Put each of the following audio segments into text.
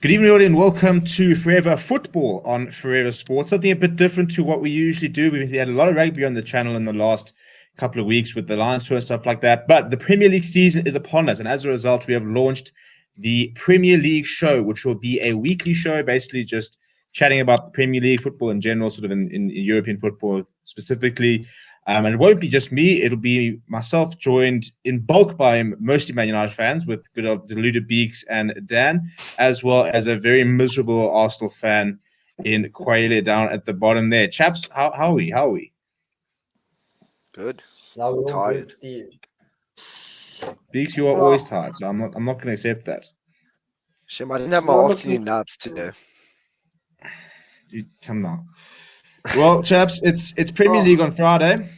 Good evening, everybody, and welcome to Forever Football on Forever Sports. Something a bit different to what we usually do. We've had a lot of rugby on the channel in the last couple of weeks with the Lions tour and stuff like that. But the Premier League season is upon us, and as a result, we have launched the Premier League show, which will be a weekly show, basically just chatting about the Premier League football in general, sort of in European football specifically. And it won't be just me. It'll be myself joined in bulk by mostly Man United fans with good old deluded Beaks and Dan, as well as a very miserable Arsenal fan in Quayle down at the bottom there. Chaps, how are we? How are we? Good. Now we're all Tired. good, Steve. Beaks, you are always tired, so I'm not going to accept that. Shame, I didn't have my No, afternoon look, naps today. You come now. Well, chaps, it's Premier League on Friday,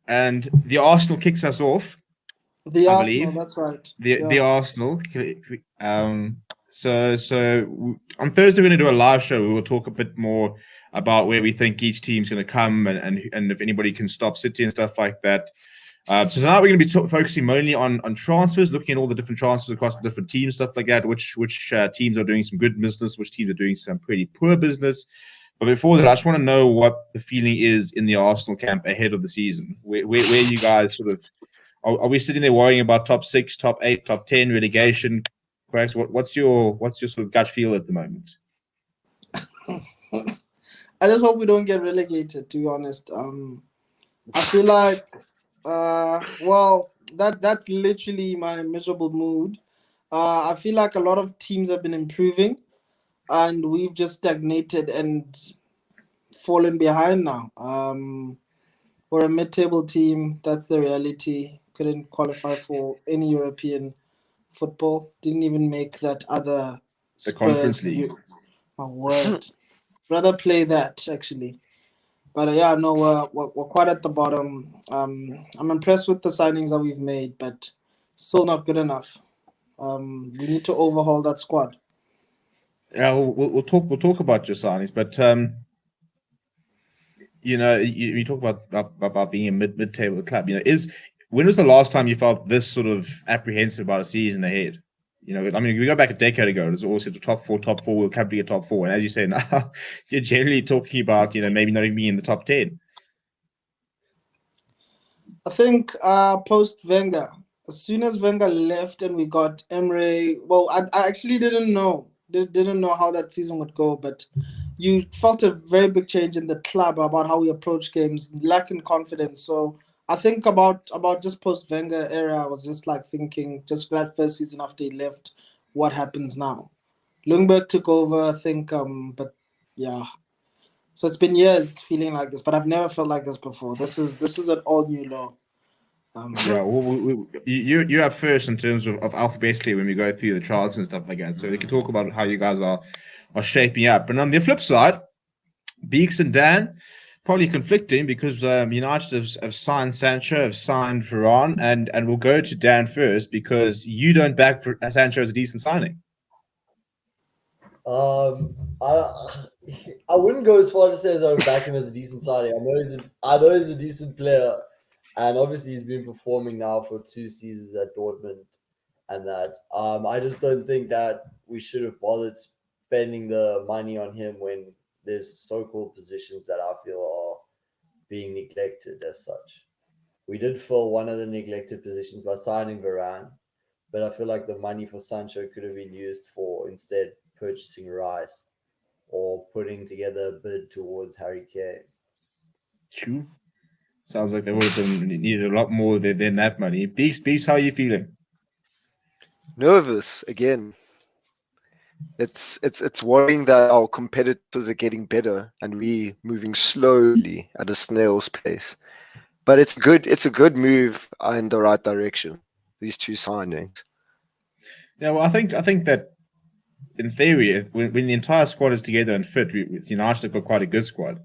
and the Arsenal kicks us off. The I Arsenal, believe. that's right. The Arsenal. So on Thursday we're going to do a live show. We will talk a bit more about where we think each team's going to come and if anybody can stop City and stuff like that. So tonight we're going to be focusing mainly on transfers, looking at all the different transfers across the different teams, stuff like that. Which teams are doing some good business, which teams are doing some pretty poor business. But before that, I just want to know what the feeling is in the Arsenal camp ahead of the season. Where you guys sort of are we sitting there worrying about top 6, top 8, top 10 relegation? Correct. What's your sort of gut feel at the moment? I just hope we don't get relegated, to be honest. I feel like that's literally my miserable mood. I feel like a lot of teams have been improving and we've just stagnated and fallen behind now. We're a mid-table team. That's the reality. Couldn't qualify for any European football. Didn't even make that other The Conference League. My word. Rather play that, actually. But yeah, no, we're quite at the bottom. I'm impressed with the signings that we've made, but still not good enough. We need to overhaul that squad. Yeah, we'll talk about your signings, but you talk about being a mid-table club. When was the last time you felt this sort of apprehensive about a season ahead? I mean, we go back a decade ago. It was always the top four. We'll come to get top 4, and as you say now, you're generally talking about maybe not even being in the top 10. I think post Wenger, as soon as Wenger left and we got Emre, well, I actually didn't know how that season would go, but you felt a very big change in the club about how we approach games, lacking confidence. So I think about just post Wenger era, I was just like thinking, just that first season after he left, what happens now? Ljungberg took over, I think, but yeah. So it's been years feeling like this, but I've never felt like this before. This is an all new low. Yeah, you're up first in terms of alphabetically when we go through the trials and stuff like that. So we can talk about how you guys are shaping up. But on the flip side, Beaks and Dan probably conflicting because United have signed Sancho, have signed Varane, and we'll go to Dan first because you don't back for Sancho as a decent signing. I wouldn't go as far to say that I would back him as a decent signing. I know he's a decent player, and obviously he's been performing now for 2 seasons at Dortmund, and that I just don't think that we should have bothered spending the money on him when there's so-called positions that I feel are being neglected as such. We did fill one of the neglected positions by signing Varane, but I feel like the money for Sancho could have been used for instead purchasing Rice or putting together a bid towards Harry Kane. True. Sounds like they would have been needed a lot more than that money. Beast, how are you feeling? Nervous again. It's worrying that our competitors are getting better and we moving slowly at a snail's pace. But it's a good move in the right direction. These 2 signings. Yeah, well, I think that in theory, when the entire squad is together and fit, United have got quite a good squad.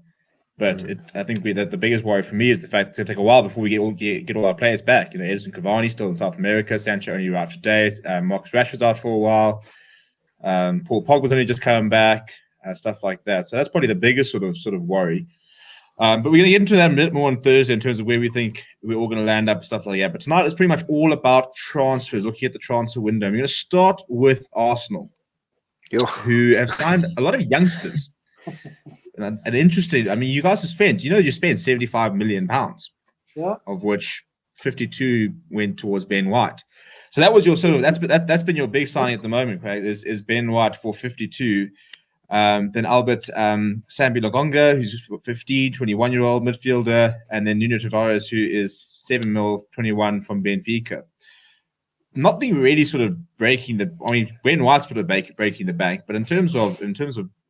But I think that the biggest worry for me is the fact it's going to take a while before we get all our players back. Edison Cavani still in South America. Sancho only arrived today. Marcus Rashford's out for a while. Paul Pogba's only just coming back. Stuff like that. So that's probably the biggest sort of worry. But we're going to get into that a bit more on Thursday in terms of where we think we're all going to land up, stuff like that. But tonight is pretty much all about transfers, looking at the transfer window. We're going to start with Arsenal. Yo. who have signed a lot of youngsters. And interesting, I mean, you guys have spent, you spent £75 million, Yeah. of which 52 went towards Ben White. So that was your sort of that's been your big signing at the moment, Craig, is Ben White for 52. Then Albert Sambi Lagonga, who's 15, 21-year-old midfielder, and then Nuno Tavares, who is 7 mil, 21 from Benfica. Nothing really sort of breaking the. I mean, Ben White's sort of breaking the bank, but in terms of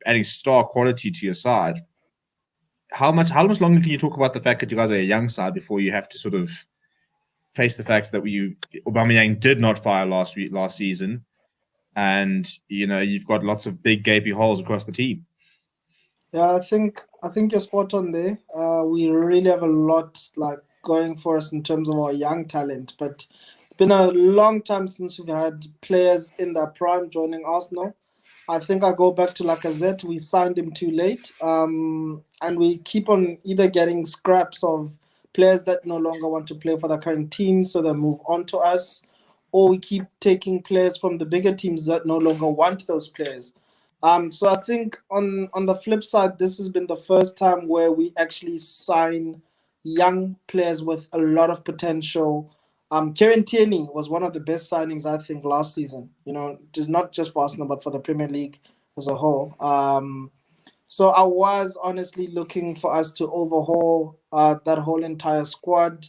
adding star quality to your side, how much longer can you talk about the fact that you guys are a young side before you have to sort of face the facts that Aubameyang did not fire last season, and you've got lots of big gaping holes across the team. Yeah, I think you're spot on there. We really have a lot going for us in terms of our young talent, but it's been a long time since we've had players in their prime joining Arsenal. I think I go back to Lacazette. We signed him too late, and we keep on either getting scraps of players that no longer want to play for the current team, so they move on to us, or we keep taking players from the bigger teams that no longer want those players. So I think on the flip side, this has been the first time where we actually sign young players with a lot of potential. Kieran Tierney was one of the best signings, I think, last season, just not just for Arsenal, but for the Premier League as a whole. So I was honestly looking for us to overhaul that whole entire squad.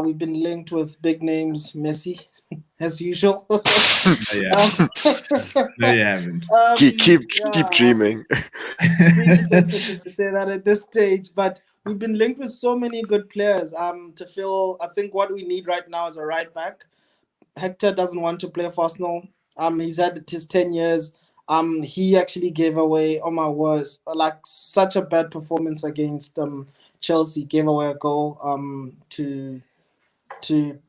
We've been linked with big names, Messi, as usual. No, you haven't. Keep dreaming. Pretty sensitive to say that at this stage, but we've been linked with so many good players. To fill, I think what we need right now is a right back. Hector doesn't want to play for Arsenal. He's had his 10 years. He actually gave away, oh my words, such a bad performance against Chelsea. Gave away a goal to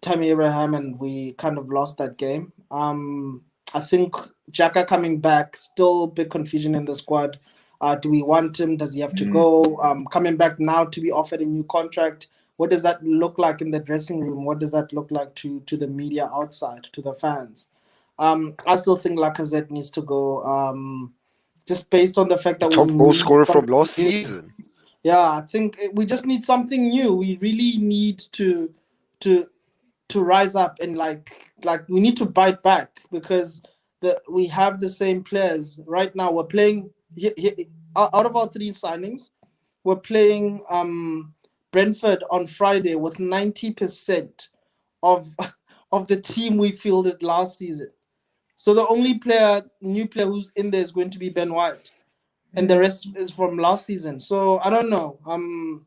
Tammy Abraham, and we kind of lost that game. I think Xhaka coming back, still big confusion in the squad. Do we want him? Does he have to go? Coming back now to be offered a new contract. What does that look like in the dressing room? What does that look like to the media outside, to the fans? I still think Lacazette needs to go, just based on the fact that top goal scorer from last season. Yeah, I think we just need something new. We really need to rise up and we need to bite back, because we have the same players right now. We're playing out of our 3 signings, we're playing Brentford on Friday with 90% of the team we fielded last season. So the only new player who's in there is going to be Ben White, and the rest is from last season. So I don't know. I'm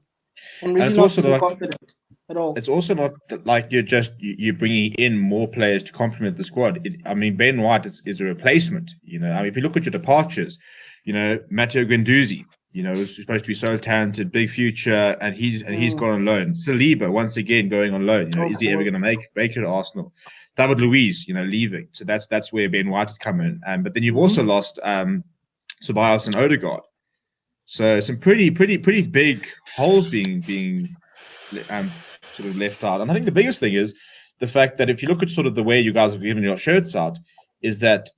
really not feeling confident at all. It's also not like you're bringing in more players to complement the squad. Ben White is a replacement. If you look at your departures, Matteo Guendouzi, was supposed to be so talented, big future, and he's gone on loan. Saliba once again going on loan. Is he ever going to make it at Arsenal? David Luiz, leaving. So that's where Ben White is coming. But then you've also lost Ceballos and Odegaard. So some pretty big holes being sort of left out. And I think the biggest thing is the fact that if you look at sort of the way you guys have given your shirts out, is that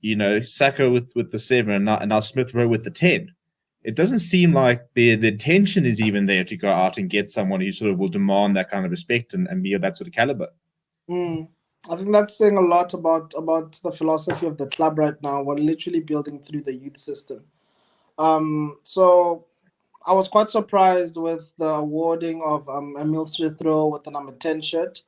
Saka with the 7 and now Smith Rowe with the 10. It doesn't seem like the intention is even there to go out and get someone who sort of will demand that kind of respect and be of that sort of caliber. I think that's saying a lot about the philosophy of the club right now. We're literally building through the youth system. So I was quite surprised with the awarding of Emil Smith Rowe with the number 10 shirt.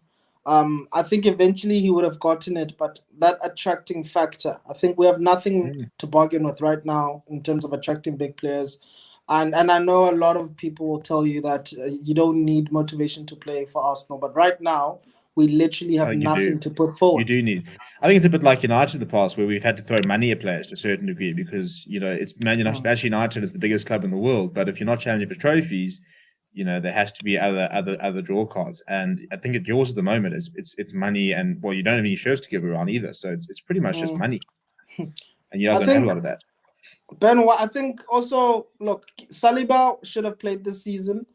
I think eventually he would have gotten it, but that attracting factor, I think we have nothing to bargain with right now in terms of attracting big players. And I know a lot of people will tell you that you don't need motivation to play for Arsenal, but right now we literally have nothing to put forward. You do need. I think it's a bit like United in the past, where we've had to throw money at players to a certain degree, because it's Man United. Actually, United is the biggest club in the world, but if you're not challenging for trophies, there has to be other draw cards. And I think yours at the moment it's money, and you don't have any shirts to give around either, so it's pretty much just money, and you guys don't have a lot of that. Ben, I think also, look, Saliba should have played this season.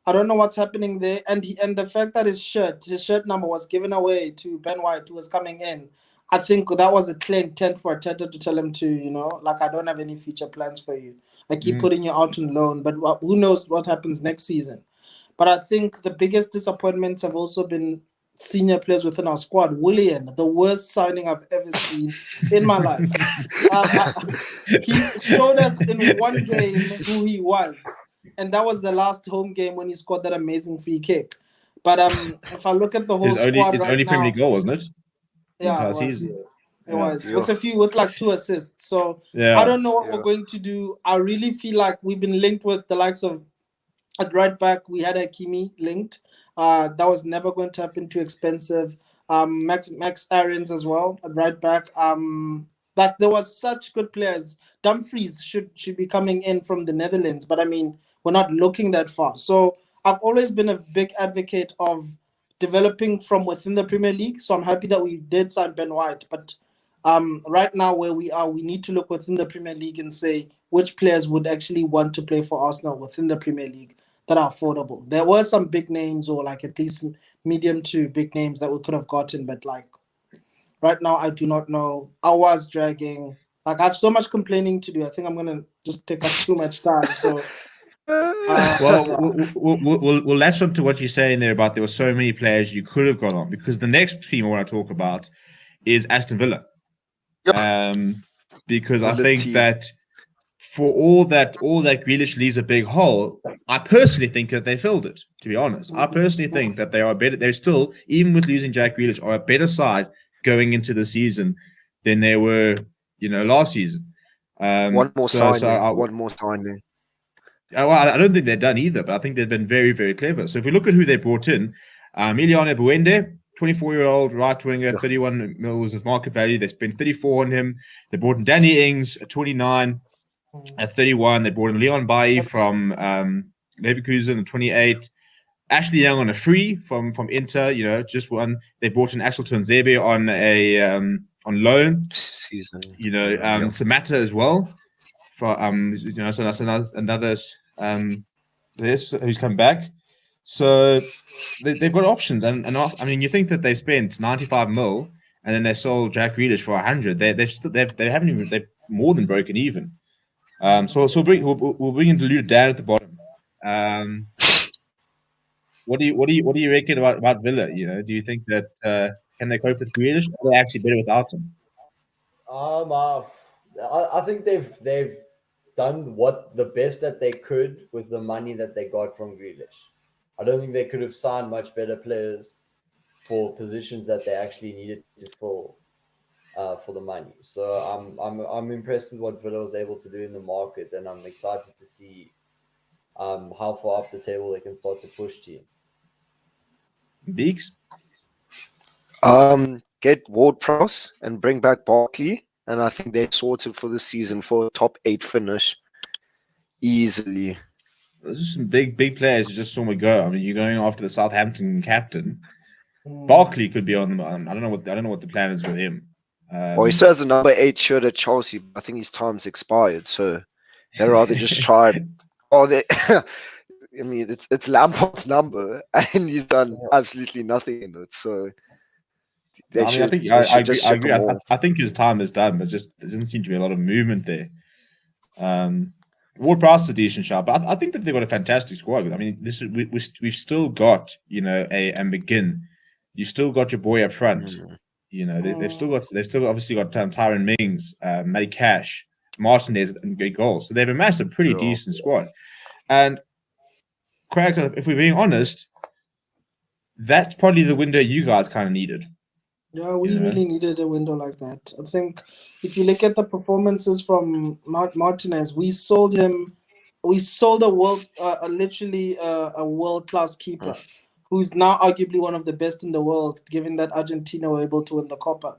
I don't know what's happening there, and the fact that his shirt number was given away to Ben White, who was coming in, I think that was a clear intent for Arteta to tell him to, like, I don't have any future plans for you. I keep putting you out on loan, but who knows what happens next season. But I think the biggest disappointments have also been senior players within our squad. Willian, the worst signing I've ever seen in my life. He showed us in one game who he was, and that was the last home game when he scored that amazing free kick. But if I look at the whole squad his right only now, Premier League goal, wasn't it? Yeah, Entire season. It was with like 2 assists. So I don't know what we're going to do. I really feel like we've been linked with the likes of at right back. We had Hakimi linked. That was never going to happen. Too expensive. Max Aarons as well at right back. That there was such good players. Dumfries should be coming in from the Netherlands, but I mean we're not looking that far. So I've always been a big advocate of developing from within the Premier League. So I'm happy that we did sign Ben White. But right now where we are, we need to look within the Premier League and say which players would actually want to play for Arsenal within the Premier League that are affordable. There were some big names, or like at least medium to big names that we could have gotten. But like right now, I do not know. I was dragging. Like I have so much complaining to do. I think I'm going to just take up too much time. So... we'll latch on to what you're saying there about there were so many players you could have gone on, because the next team I want to talk about is Aston Villa. Because I think that for all that Grealish leaves a big hole, I personally think that they filled it, to be honest. I personally think that they are better. They're still, even with losing Jack Grealish, are a better side going into the season than they were, last season. One more signing. Well, I don't think they're done either, but I think they've been very, very clever. So if we look at who they brought in, Emiliano Buende, 24-year-old right winger, 31 mil was his market value. They spent 34 on him. They brought in Danny Ings at 29, at 31. They brought in Leon Bailly from Leverkusen at 28. Ashley Young on a free from Inter, just one. They brought in Axel Tuanzebe on on loan. Samatta as well. For so that's another who's come back. So they've got options, and I mean, you think that they spent 95 mil and then they sold Jack Grealish for 100. They've more than broken even. So we'll bring in Deluded down at the bottom. What do you reckon about Villa? Do you think that can they cope with Grealish? Or are they actually better without him? I think they've done the best that they could with the money that they got from Grealish. I don't think they could have signed much better players for positions that they actually needed to fill for the money. So I'm impressed with what Villa was able to do in the market, and I'm excited to see how far up the table they can start to push teams. Beaks? Get Ward-Prowse and bring back Barkley, and I think they're sorted for the season for a top 8 finish easily. There's just some big players who just saw me go. I mean, you're going after the Southampton captain. Barkley could be on them. I don't know what the plan is with him. Well, he says the number 8 shirt at Chelsea. I think his time's expired, so they'd rather just try. I mean, it's Lampard's number, and he's done absolutely nothing in it. So I agree. I think his time is done, but just there doesn't seem to be a lot of movement there. Ward-Prowse is a decent shot, but I think that they've got a fantastic squad. I mean, we've still got a McGinn. You still got your boy up front. They've still obviously got Tyron Mings, Matty Cash, Martinez, and great goals. So they've amassed a pretty decent squad. And Craig, if we're being honest, that's probably the window you guys kind of needed. Yeah, we really needed a window like that. I think if you look at the performances from Martinez, we sold him. We sold literally a world-class keeper, who's now arguably one of the best in the world, given that Argentina were able to win the Copa.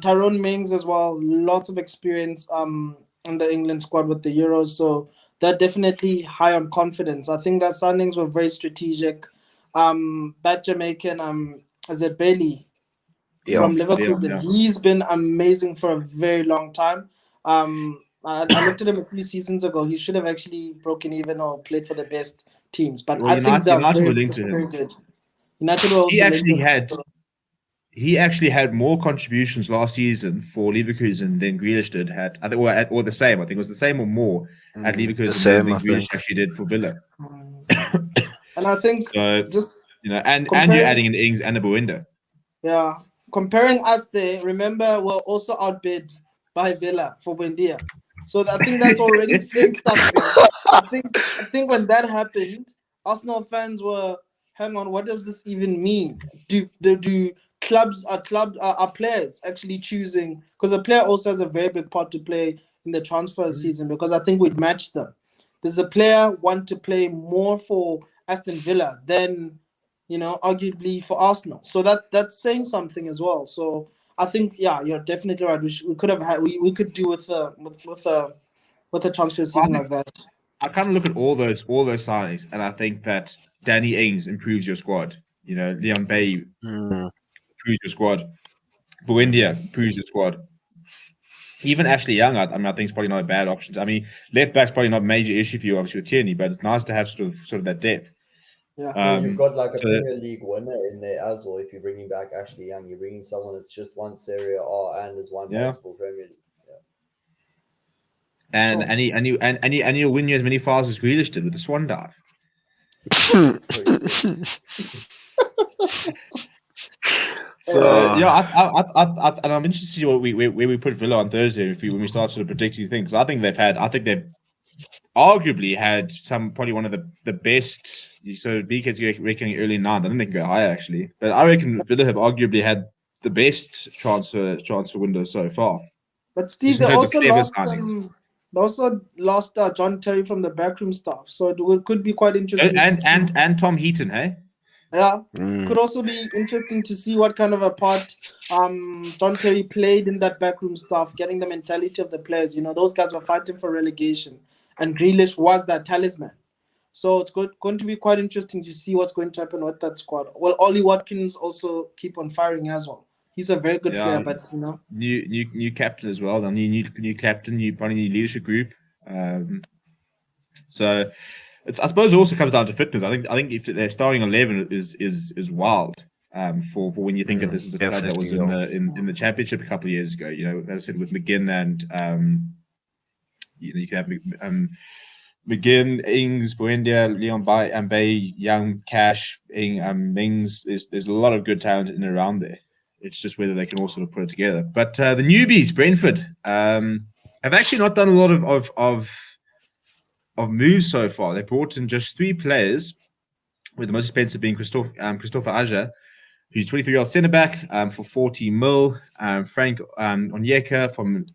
Tyrone Mings as well, lots of experience in the England squad with the Euros, so they're definitely high on confidence. I think that signings were very strategic. That Jamaican, is it Bailey? From Leverkusen. He's been amazing for a very long time. I looked at him a few seasons ago. He should have actually broken even or played for the best teams. But I think they're very good. United were also he actually had he actually had more contributions last season for Leverkusen than Grealish did. Or the same. I think it was the same or more at The Leverkusen same, than I Grealish think. actually did for Villa. And I think So just and you're comparing- adding in Ings and a Buenda. yeah, comparing us there. Remember, we're also outbid by Villa for Buendia. So I think that's already saying something. I think when that happened, Arsenal fans were, hang on, what does this even mean? Do are players actually choosing? Because a player also has a very big part to play in the transfer season, because I think we'd match them. Does the player want to play more for Aston Villa than, arguably for Arsenal? So that's saying something as well. So I think, yeah, you're definitely right. We could have had we could do with a transfer season like that. I kind of look at all those signings, and I think that Danny Ings improves your squad. Leon Bay improves your squad. Buendia improves your squad. Even Ashley Young, I think is probably not a bad option. I mean, left back's probably not a major issue for you, obviously with Tierney, but it's nice to have sort of that depth. Yeah, You've got like a Premier League winner in there as well. If you're bringing back Ashley Young, you're bringing someone that's just won Serie A and has won multiple Premier Leagues. And you'll win you as many fouls as Grealish did with the swan dive. So and I'm interested to see where we put Villa on Thursday when we start sort of predicting things. I think they've arguably had probably one of the best. So BK's reckoning early 9th. I think they can go higher actually, but I reckon Villa have arguably had the best transfer window so far. But Steve, they also lost John Terry from the backroom staff, so it could be quite interesting. And Tom Heaton, hey. Yeah, could also be interesting to see what kind of a part John Terry played in that backroom staff, getting the mentality of the players. Those guys were fighting for relegation, and Grealish was that talisman. So it's going to be quite interesting to see what's going to happen with that squad. Well, Ollie Watkins also keep on firing as well. He's a very good player, but new captain as well. New captain, new leadership group. So I suppose it also comes down to fitness. I think if their starting 11 is wild. For when you think that this is a club that was in the championship a couple of years ago. As I said, with McGinn and you can have McGinn, Ings, Buendia, Leon Bay, Young, Cash, Mings. There's a lot of good talent in and around there. It's just whether they can all sort of put it together. But the newbies, Brentford, have actually not done a lot of moves so far. They brought in just 3 players, with the most expensive being Christopher Aja, who's 23-year-old centre back for 40 mil. Frank Onyeka from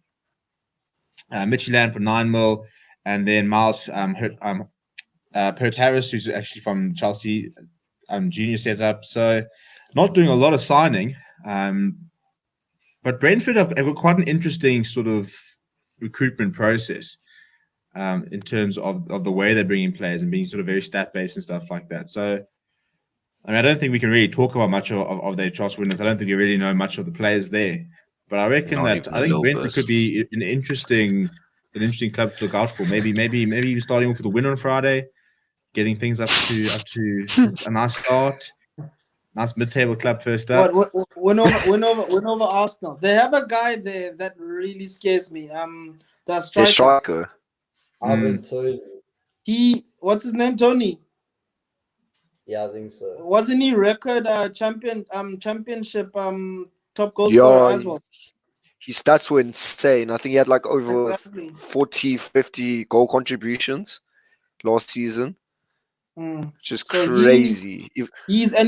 Midtjylland for 9 mil, and then Miles Pert Harris, who's actually from Chelsea junior setup. So not doing a lot of signing. But Brentford have got quite an interesting sort of recruitment process in terms of the way they're bringing players and being sort of very stat-based and stuff like that. So, I don't think we can really talk about much of their transfer windows. I don't think we really know much of the players there. But I reckon I think Brentford could be an interesting club to look out for. Maybe even starting off with a win on Friday, getting things up to a nice start. Nice mid-table club first up. Win over Arsenal. They have a guy there that really scares me. The striker. What's his name? Tony. Yeah, I think so. Wasn't he record championship top goal scorer as well? His stats were insane. I think he had like over 40, 50 goal contributions last season. Which is crazy. He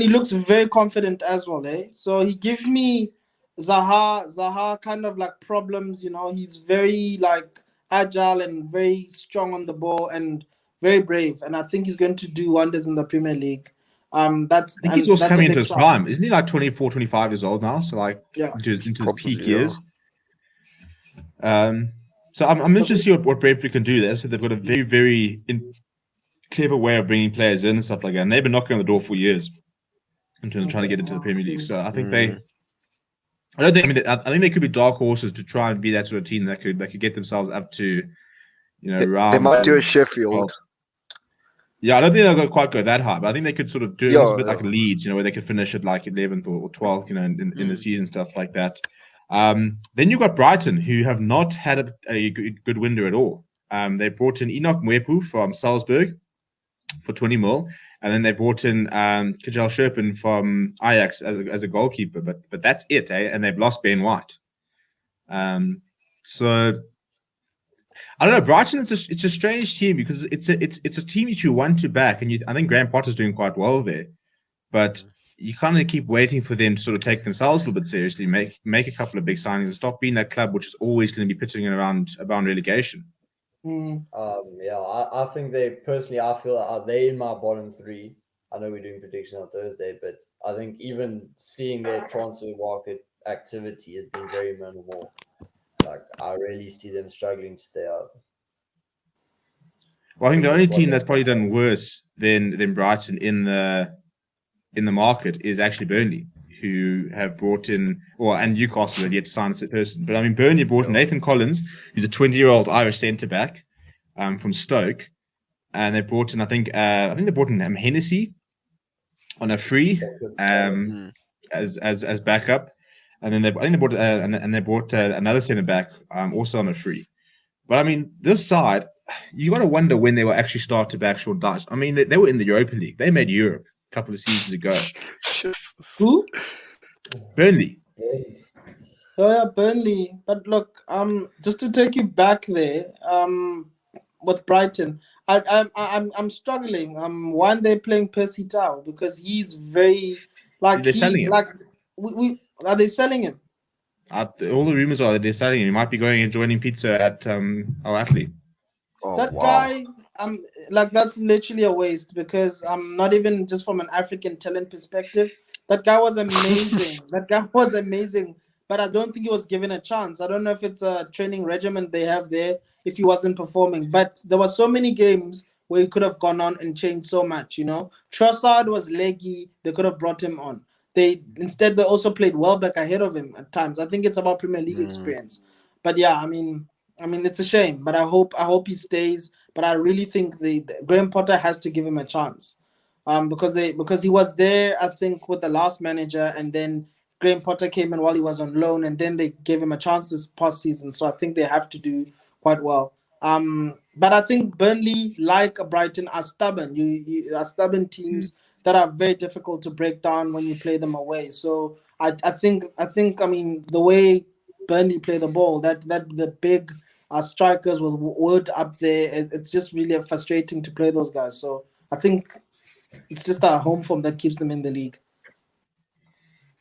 looks very confident as well, eh? So he gives me Zaha kind of like problems, he's very like agile and very strong on the ball and very brave, and I think he's going to do wonders in the Premier League. I think he's also coming into his prime. Isn't he like 24, 25 years old now? So like into his peak years. So I'm interested to see what Brentford can do there. So they've got a very, very clever way of bringing players in and stuff like that. And they've been knocking on the door for years in terms of trying to get into the Premier League. So I think I think they could be dark horses to try and be that sort of team that could get themselves up to, They might do a Sheffield. Yeah, I don't think they'll quite go that high, but I think they could sort of do it a bit like Yeah. Leeds, where they could finish at like 11th or 12th, in the season, stuff like that. Then you've got Brighton, who have not had a good window at all. They brought in Enoch Mwepu from Salzburg for 20 mil, and then they brought in Kajal Sherpin from Ajax as a goalkeeper, but that's it, eh? And they've lost Ben White. So I don't know. Brighton, it's a strange team because it's a team that you want to back, and I think Graham Potter's doing quite well there, but you kind of keep waiting for them to sort of take themselves a little bit seriously, make a couple of big signings, and stop being that club which is always going to be pitching around relegation. Yeah, I think they personally, I feel are they in my bottom three. I know we're doing prediction on Thursday, but I think even seeing their transfer market activity has been very minimal. Like I really see them struggling to stay up. Well, I think the With only the team squad that's they probably have. done worse than Brighton in the market is actually Burnley, who have brought in, and Newcastle have yet to sign a person. But I mean, Burnley brought in Nathan Collins, who's a 20-year-old Irish centre back from Stoke, and they brought in, I think they brought in Hennessy on a free as backup, and then they brought another centre back also on a free. But I mean, this side, you got to wonder when they will actually start to back Sean Dyche. I mean, they were in the Europa League. They made Europe a couple of seasons ago. Who? Burnley. Oh yeah, Burnley. But look, just to take you back there, with Brighton, I'm struggling. One, they're playing Percy Tau because he's very They're selling him. We are they selling him? All the rumors are that they're selling him. He might be going and joining pizza at Al Ahly. Oh, That wow. guy, that's literally a waste because not even just from an African talent perspective. That guy was amazing. That guy was amazing, but I don't think he was given a chance. I don't know if it's a training regimen they have there if he wasn't performing, but there were so many games where he could have gone on and changed so much. Trossard was leggy. They could have brought him on. They also played Welbeck ahead of him at times. I think it's about Premier League experience. But yeah, I mean, it's a shame, but I hope he stays. But I really think the Graham Potter has to give him a chance, because he was there, I think, with the last manager, and then Graham Potter came in while he was on loan, and then they gave him a chance this past season. So I think they have to do quite well. But I think Burnley, like Brighton, are stubborn. You are stubborn teams that are very difficult to break down when you play them away. So I think I mean the way Burnley play the ball, that the big strikers with Wood up there, it's just really frustrating to play those guys. So I think it's just our home form that keeps them in the league.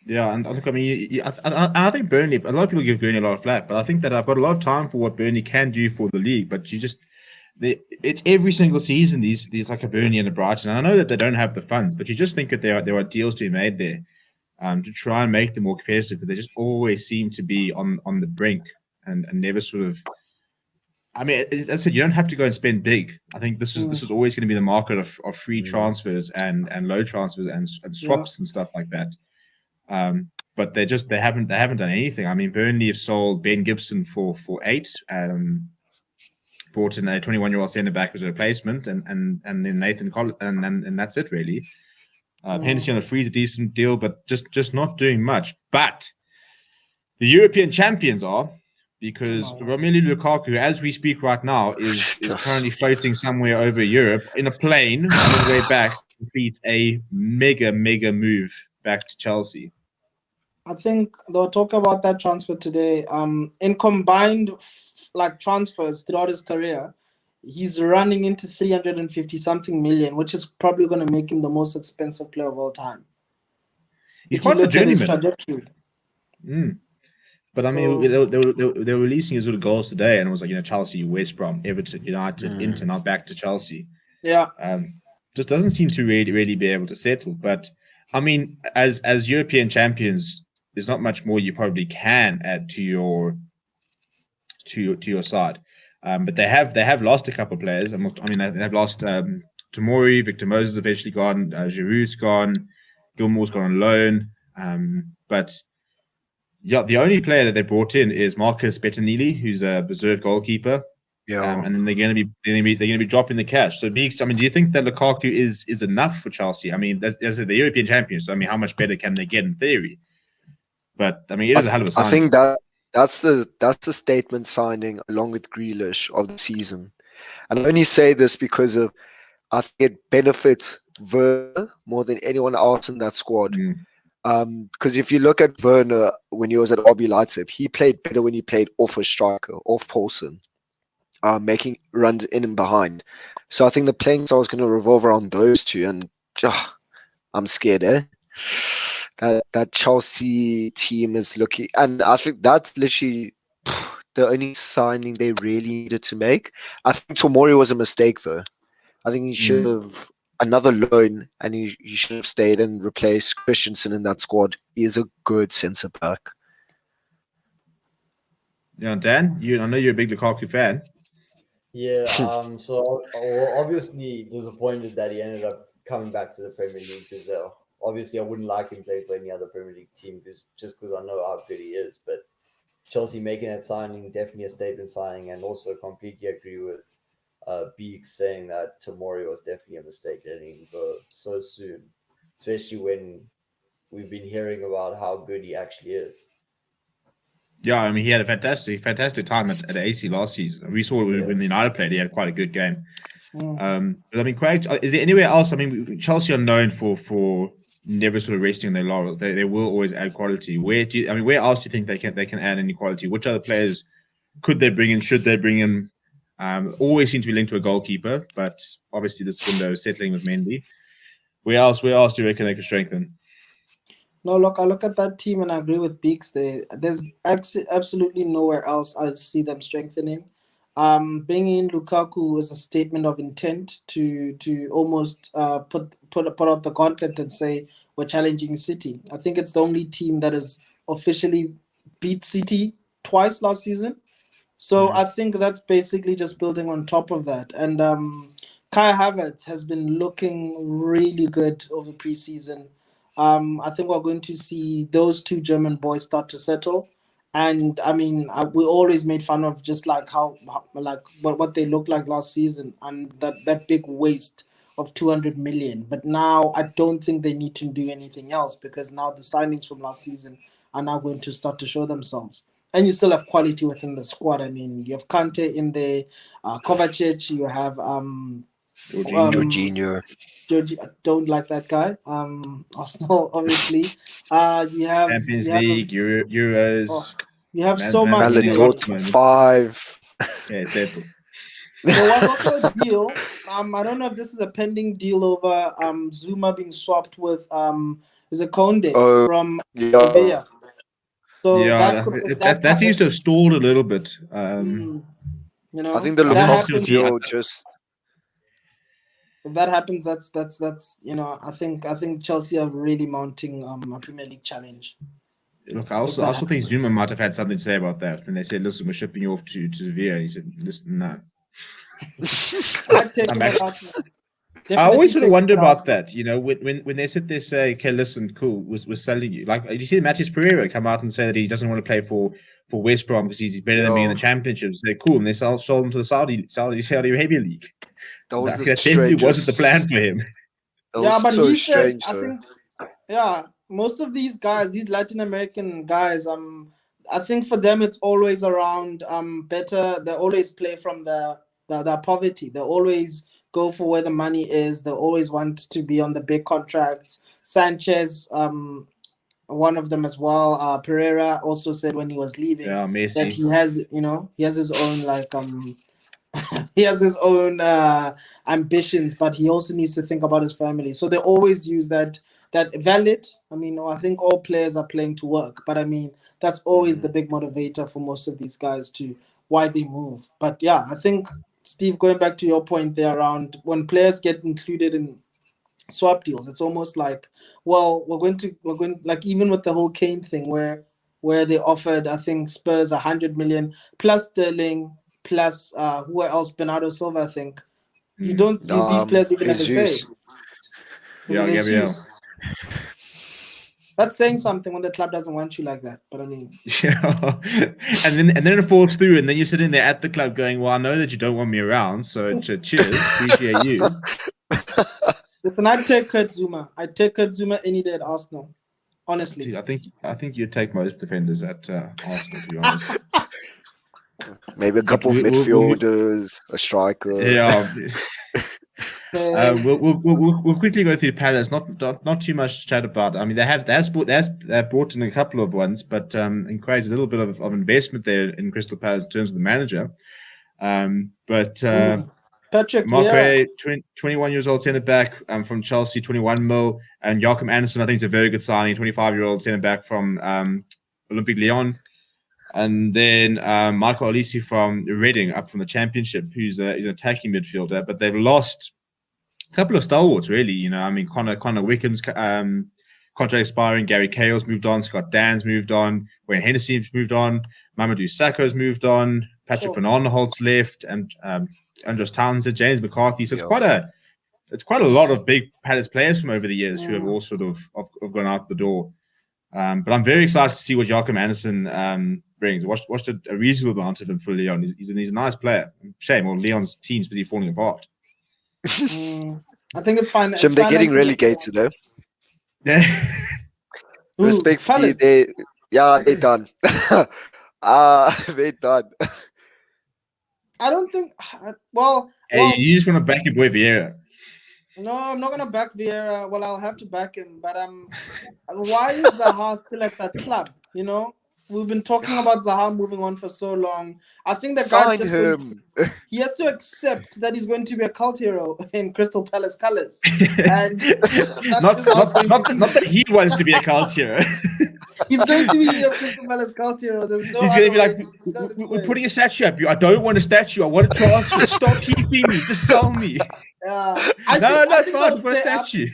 Yeah, and look, I mean, I think Burnley. A lot of people give Burnley a lot of flack, but I think that I've got a lot of time for what Burnley can do for the league. But it's every single season these like a Burnley and a Brighton. And I know that they don't have the funds, but you just think that there are deals to be made there, to try and make them more competitive. But they just always seem to be on the brink and never sort of. I mean, as I said, you don't have to go and spend big. I think this is always going to be the market of free transfers and low transfers and swaps and stuff like that. But they haven't done anything. I mean, Burnley have sold Ben Gibson for 8. Brought in a 21-year-old centre back as a replacement, and then Nathan Collins, and that's it really. Hennessy on the free is a decent deal, but just not doing much. But the European champions are, because Romelu Lukaku, as we speak right now, is currently floating somewhere over Europe in a plane on his way back to complete a mega move back to Chelsea. I think they'll talk about that transfer today. In combined transfers throughout his career, he's running into 350 something million, which is probably going to make him the most expensive player of all time. He's quite the journeyman. Trajectory. But I mean, they were releasing his little goals today, and it was like, Chelsea, West Brom, Everton, United, Inter, now back to Chelsea. Yeah. Just doesn't seem to really be able to settle. But I mean, as European champions, there's not much more you probably can add to your side. But they have lost a couple of players. They've lost Tomori, Victor Moses eventually gone, Giroud's gone, Gilmore's gone on loan. But yeah, the only player that they brought in is Marcus Bettinelli, who's a reserve goalkeeper, Yeah. and then they're gonna be dropping the cash. So, Beeks, I mean, do you think that Lukaku is enough for Chelsea? I mean, as the European champions. So, I mean, how much better can they get in theory? But I mean, it is a hell of a I signing. think that's the statement signing along with Grealish of the season. And I only say this because of I think it benefits Werner more than anyone else in that squad. Because if you look at Werner when he was at RB Leipzig, he played better when he played off a striker, off Paulson, making runs in and behind. So I think the playing style is going to revolve around those two, and I'm scared, eh? That Chelsea team is looking, and I think that's literally the only signing they really needed to make. I think Tomori was a mistake, though. I think he should have another loan, and he should have stayed and replaced Christensen in that squad. He is a good centre back. Yeah, Dan, I know you're a big Lukaku fan. Yeah, so obviously disappointed that he ended up coming back to the Premier League because obviously I wouldn't like him playing for any other Premier League team just because I know how good he is. But Chelsea making that signing, definitely a statement signing, and also completely agree with Beeks saying that Tomori was definitely a mistake letting him go so soon, especially when we've been hearing about how good he actually is. Yeah, I mean, he had a fantastic time at AC last season. We saw when the United played, he had quite a good game. But I mean, Craig, is there anywhere else? I mean, Chelsea are known for never sort of resting on their laurels. They will always add quality. Where else do you think they can add any quality? Which other players could they bring in? Should they bring in? Always seem to be linked to a goalkeeper, but obviously this window is settling with Mendy. Where else do you reckon they could strengthen? No, look, I look at that team and I agree with Beeks. There's absolutely nowhere else I see them strengthening. Bringing in Lukaku is a statement of intent to almost put out the gauntlet and say we're challenging City. I think it's the only team that has officially beat City twice last season. So I think that's basically just building on top of that. And Kai Havertz has been looking really good over preseason. I think we're going to see those two German boys start to settle. And I mean, we always made fun of just like what they looked like last season and that big waste of 200 million. But now I don't think they need to do anything else because now the signings from last season are now going to start to show themselves. And you still have quality within the squad. I mean, you have Kante in there, Kovacic, you have Jorginho. I don't like that guy. Arsenal, obviously. You have Champions League, Euros. Oh, you have so much. Maladot 5. Yeah, settled. There was also a deal. I don't know if this is a pending deal over Zuma being swapped with is it Conde from Sevilla. So yeah, that seems to have stalled a little bit. You know, I think the Lukaku deal just. If that happens, that's you know, I think Chelsea are really mounting a Premier League challenge. Look, I also think Zuma might have had something to say about that when they said, "Listen, we're shipping you off to Sevilla." And he said, "Listen, no." I always sort of wonder about that. You know, when they sit there say, "Okay, listen, cool, we're selling you." Like, did you see Matheus Pereira come out and say that he doesn't want to play for West Brom because he's better than me in the Championship? They're cool, and they sold him to the Saudi Arabia League. That definitely wasn't the plan for him. Yeah, but so he strange. said, I think, most of these guys, these Latin American guys, I think for them it's always around better. They always play from their poverty. They always go for where the money is. They always want to be on the big contracts. Sanchez, one of them as well. Pereira also said when he was leaving that he has his own he has his own ambitions, but he also needs to think about his family. So they always use that valid. I mean, I think all players are playing to work, but I mean, that's always the big motivator for most of these guys to why they move. But yeah, I think, Steve, going back to your point there around when players get included in swap deals, it's almost like, well, we're going like even with the whole Kane thing where they offered, I think, Spurs 100 million plus Sterling, plus who else? Bernardo Silva, I think. You don't give these players even have a say. Yeah, Gabriel. That's saying something when the club doesn't want you like that. But I mean, Yeah, and then it falls through, and then you're sitting there at the club going, "Well, I know that you don't want me around, so cheers, appreciate you." listen, I'd take Kurt Zuma. I'd take Kurt Zuma any day at Arsenal. Honestly, Dude, I think you'd take most defenders at Arsenal, to be honest. Maybe a couple of midfielders, a striker. Yeah. We'll quickly go through Palace. Not too much to chat about. I mean, they've brought in a couple of ones, but encouraged a little bit of investment there in Crystal Palace in terms of the manager. Patrick Mark Vieira, 21 years old centre back from Chelsea, 21 mil, and Joachim Andersen, I think, is a very good signing. 25-year-old centre back from Olympique Lyon. And then Michael Olise from Reading, up from the Championship, who's an attacking midfielder. But they've lost a couple of stalwarts, really. You know, I mean, Connor Wickham's contract expiring. Gary Cahill's moved on. Scott Dan's moved on. Wayne Hennessy's moved on. Mamadou Sakho's moved on. Patrick Van Arnholt's left, and Andros Townsend, James McCarthy. So it's quite a lot of big Palace players from over the years who have all sort of gone out the door. But I'm very excited to see what Joachim Andersen brings. Watched a reasonable amount of him for Lyon. He's a nice player. Shame, or Lyon's team's busy falling apart. I think it's fine. Jim, they're getting relegated, though. Yeah. Respectfully, they're done. They're done. I don't think. Well, you just want to back your boy Vieira. No, I'm not gonna back Vieira. Well, I'll have to back him, but why is Zaha still at that club? You know, we've been talking about Zaha moving on for so long. I think the guy's just he has to accept that he's going to be a cult hero in Crystal Palace colours, and not that he wants to be a cult hero. He's going to be a Crystal Palace cult hero. There's no. He's going to be like, we're putting a statue up. I don't want a statue. I want a transfer. Stop keeping me. Just sell me. Yeah. That's fine for a statue.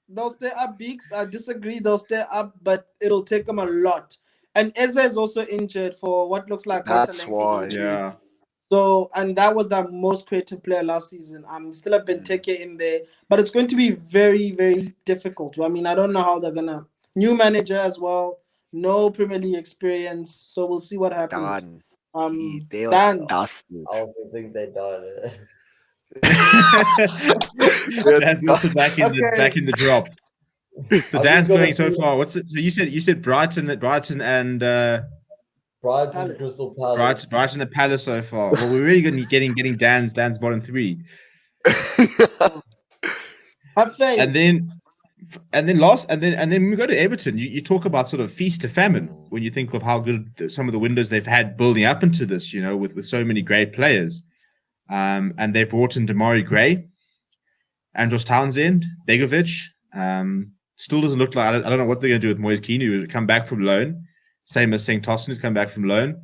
They'll stay up, Beaks. I disagree. They'll stay up, but it'll take them a lot. And Eze is also injured for what looks like. That's why. Injury. Yeah. So, and that was the most creative player last season. I'm still a Benteke in there, but it's going to be very, very difficult. I mean, I don't know how they're gonna. New manager as well. No Premier League experience, so we'll see what happens. Dan. I also think they done. Dan's also back in the drop. So Dan's going so far. What's it? So you said Brighton and Brighton, Crystal Palace. Brighton and Palace so far. Well, we're really going to be getting Dan's bottom three. Have faith. And then when we go to Everton, you talk about sort of feast to famine when you think of how good some of the windows they've had building up into this, you know, with so many great players. And they brought in Damari Gray, Andros Townsend, Begovic. Still doesn't look like, I don't know what they're going to do with Moise Keane, who come back from loan. Same as St. Tossen, who's come back from loan.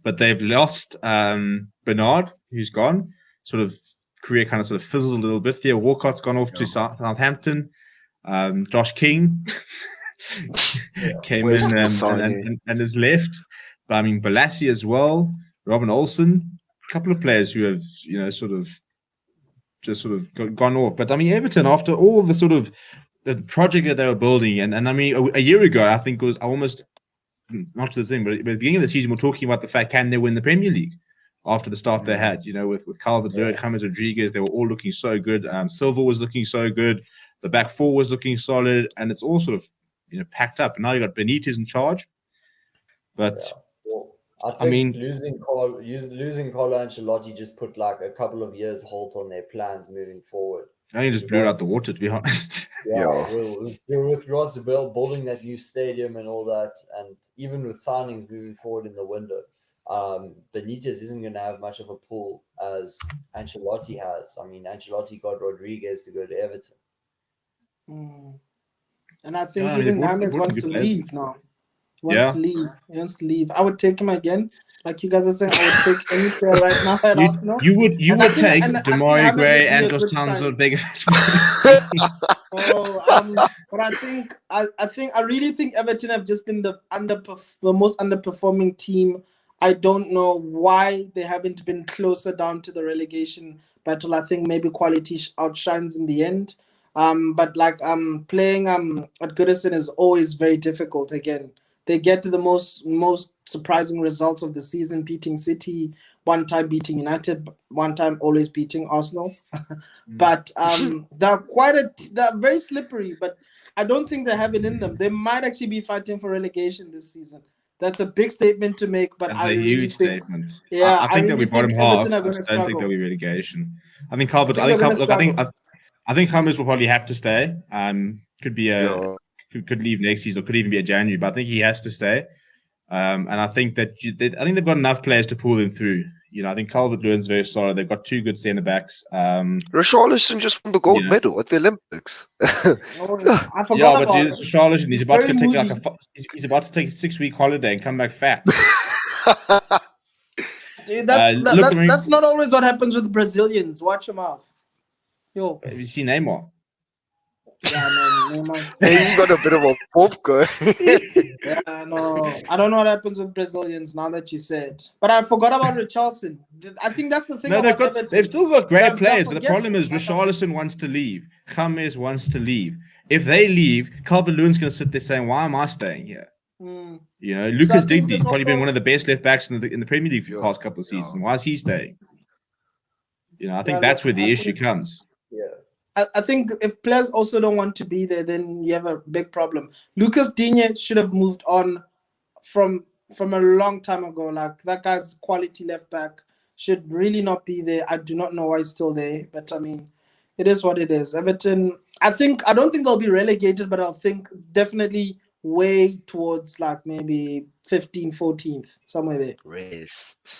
But they've lost Bernard, who's gone. Sort of career kind of sort of fizzled a little bit. Theo Walcott's gone off to Southampton. Josh King came in and has left. But I mean, Balassi as well, Robin Olsen, a couple of players who have, you know, sort of gone off. But I mean, Everton, after all the sort of the project that they were building, and I mean, a year ago, I think it was almost not to the thing, but at the beginning of the season, we're talking about the fact, can they win the Premier League after the start they had, you know, with Calvert-Lewin, James Rodriguez, they were all looking so good. Silva was looking so good. The back four was looking solid, and it's all sort of, you know, packed up. And now you got Benitez in charge. But I mean, losing Carlo Ancelotti just put like a couple of years halt on their plans moving forward. I think just blew it out the water, to be honest. With regards to building that new stadium and all that, and even with signings moving forward in the window, Benitez isn't going to have much of a pull as Ancelotti has. I mean, Ancelotti got Rodriguez to go to Everton. And I think even James wants to leave now. He wants to leave. I would take him again. Like you guys are saying, I would take any player right now at Arsenal. You would take Damari Gray and Andros Townsend. But I really think Everton have just been the most underperforming team. I don't know why they haven't been closer down to the relegation battle. I think maybe quality outshines in the end. But like playing at Goodison is always very difficult. Again, they get to the most surprising results of the season, beating City, one time beating United, one time always beating Arsenal. But they're very slippery, but I don't think they have it in them. They might actually be fighting for relegation this season. That's a big statement to make, but That's I a really huge think, statement. yeah, I think they'll be really bottom think half. Everton are I going to just don't think struggle. there'll be relegation. I think I think they're going to struggle. I think Hummers will probably have to stay. Could be Yeah. could leave next season or could even be a January, but I think he has to stay. And I think that I think they've got enough players to pull them through. You know, I think Calvert-Lewin's very solid. They've got 2 good centre backs. Richarlison just won the gold Yeah. medal at the Olympics. Oh, I forgot Yeah, but about it. Charlotte, he's about to very take like moody. he's about to take a 6-week holiday and come back fat. Dude, look, I mean, that's not always what happens with Brazilians. Watch your mouth. Yo. have you seen Neymar? Yeah, no. Hey, you got a bit of a pop go. Yeah, no. I don't know what happens with Brazilians now that you said. But I forgot about Richarlison. I think that's the thing No, about Everton. they've still got great They're players, but the problem is forgetful. Richarlison wants to leave. James wants to leave. If they leave, Calvert-Lewin's going to sit there saying, "Why am I staying here?" Mm. You know, So I Lucas think Digby's that's probably been also- one of the best left backs in the Premier League for the Yeah, past couple of seasons. Why is he staying? You know, I think Yeah, that's look, where the I issue think- comes. Yeah. I think if players also don't want to be there, then you have a big problem. Lucas Digne should have moved on from a long time ago. Like that guy's quality left back should really not be there. I do not know why he's still there, but I mean, it is what it is. Everton, I don't think they'll be relegated, but I'll think definitely way towards like maybe 15th, 14th, somewhere there. Rest.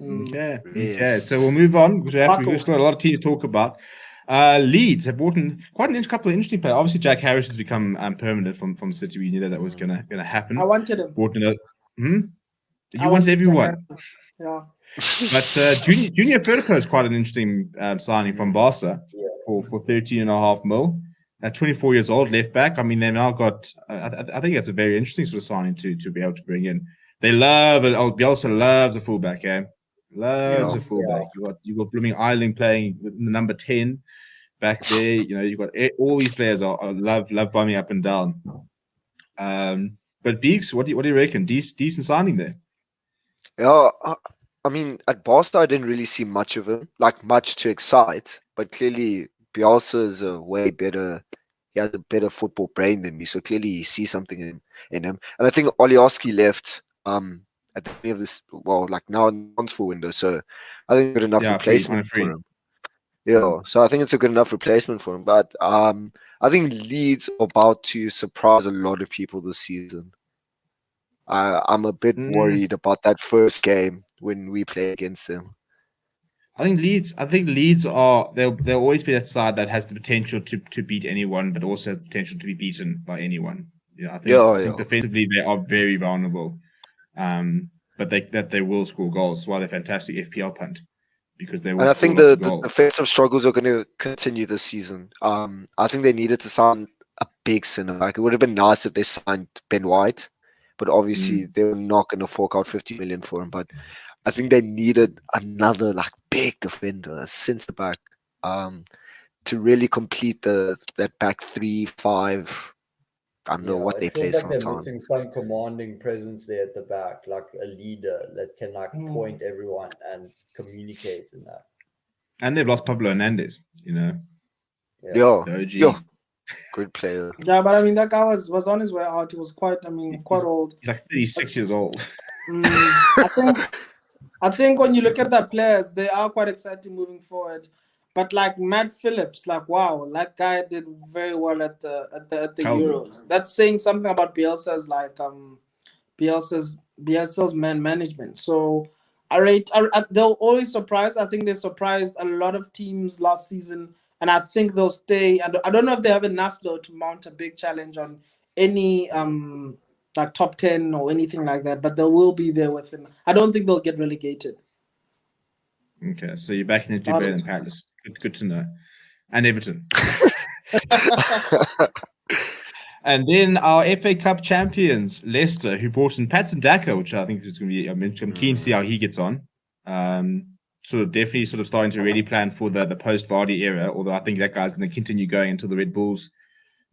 Okay. Yes. So we'll move on because we've Buckles. got a lot of teams to talk about. Leeds have brought in quite a couple of interesting players. Obviously, Jack Harris has become permanent from City. We knew that was gonna happen. I wanted him. Brought in I you wanted everyone. Yeah. But Junior Firko is quite an interesting signing from Barca for 13.5 mil. At 24 years old, left back. I mean, they've now got. I think that's a very interesting sort of signing to be able to bring in. They love it. Bielsa loves a fullback, Loves a fullback. You got blooming Eiling playing with the number 10 back there. You know, you've got all these players are love bumming up and down. But Beeks, what do you reckon? Decent signing there. Yeah, I mean, at Barca, I didn't really see much of him, like much to excite. But clearly, Bielsa is a way better. He has a better football brain than me, so clearly he sees something in him. And I think Olioski left at the end of this, well, like now in the transfer window. So I think good enough replacement for him. Yeah, so I think it's a good enough replacement for him. But I think Leeds are about to surprise a lot of people this season. I'm a bit worried about that first game when we play against them. I think Leeds are they'll always be that side that has the potential to beat anyone, but also has the potential to be beaten by anyone. I think defensively they are very vulnerable, but they will score goals. That's why they're fantastic FPL punt because they will. And I think the defensive struggles are going to continue this season. I think they needed to sign a big centre back. It would have been nice if they signed Ben White, but obviously they're not going to fork out 50 million for him. But I think they needed another like big defender, a centre back, to really complete that back 3-5. I don't know what they play sometimes. They're missing some commanding presence there at the back, like a leader that can point everyone and communicate in that. And they've lost Pablo Hernandez, Yeah. Good player. Yeah, but I mean that guy was on his way out. He was quite old. He's like 36 years old. I think when you look at the players, they are quite exciting moving forward. But like Matt Phillips, like wow, that guy did very well at the Euros. That's saying something about Bielsa's Bielsa's man management. So they'll always surprise. I think they surprised a lot of teams last season, and I think they'll stay. And I don't know if they have enough though to mount a big challenge on any like top 10 or anything like that, but they will be there with him. I don't think they'll get relegated. Okay, so you're backing into better than Palace. Good to know. And Everton. And then our FA Cup champions, Leicester, who brought in Patson Daka, which I think is going to be. I'm keen to see how he gets on. definitely starting to really plan for the post Vardy era. Although I think that guy's going to continue going until the Red Bulls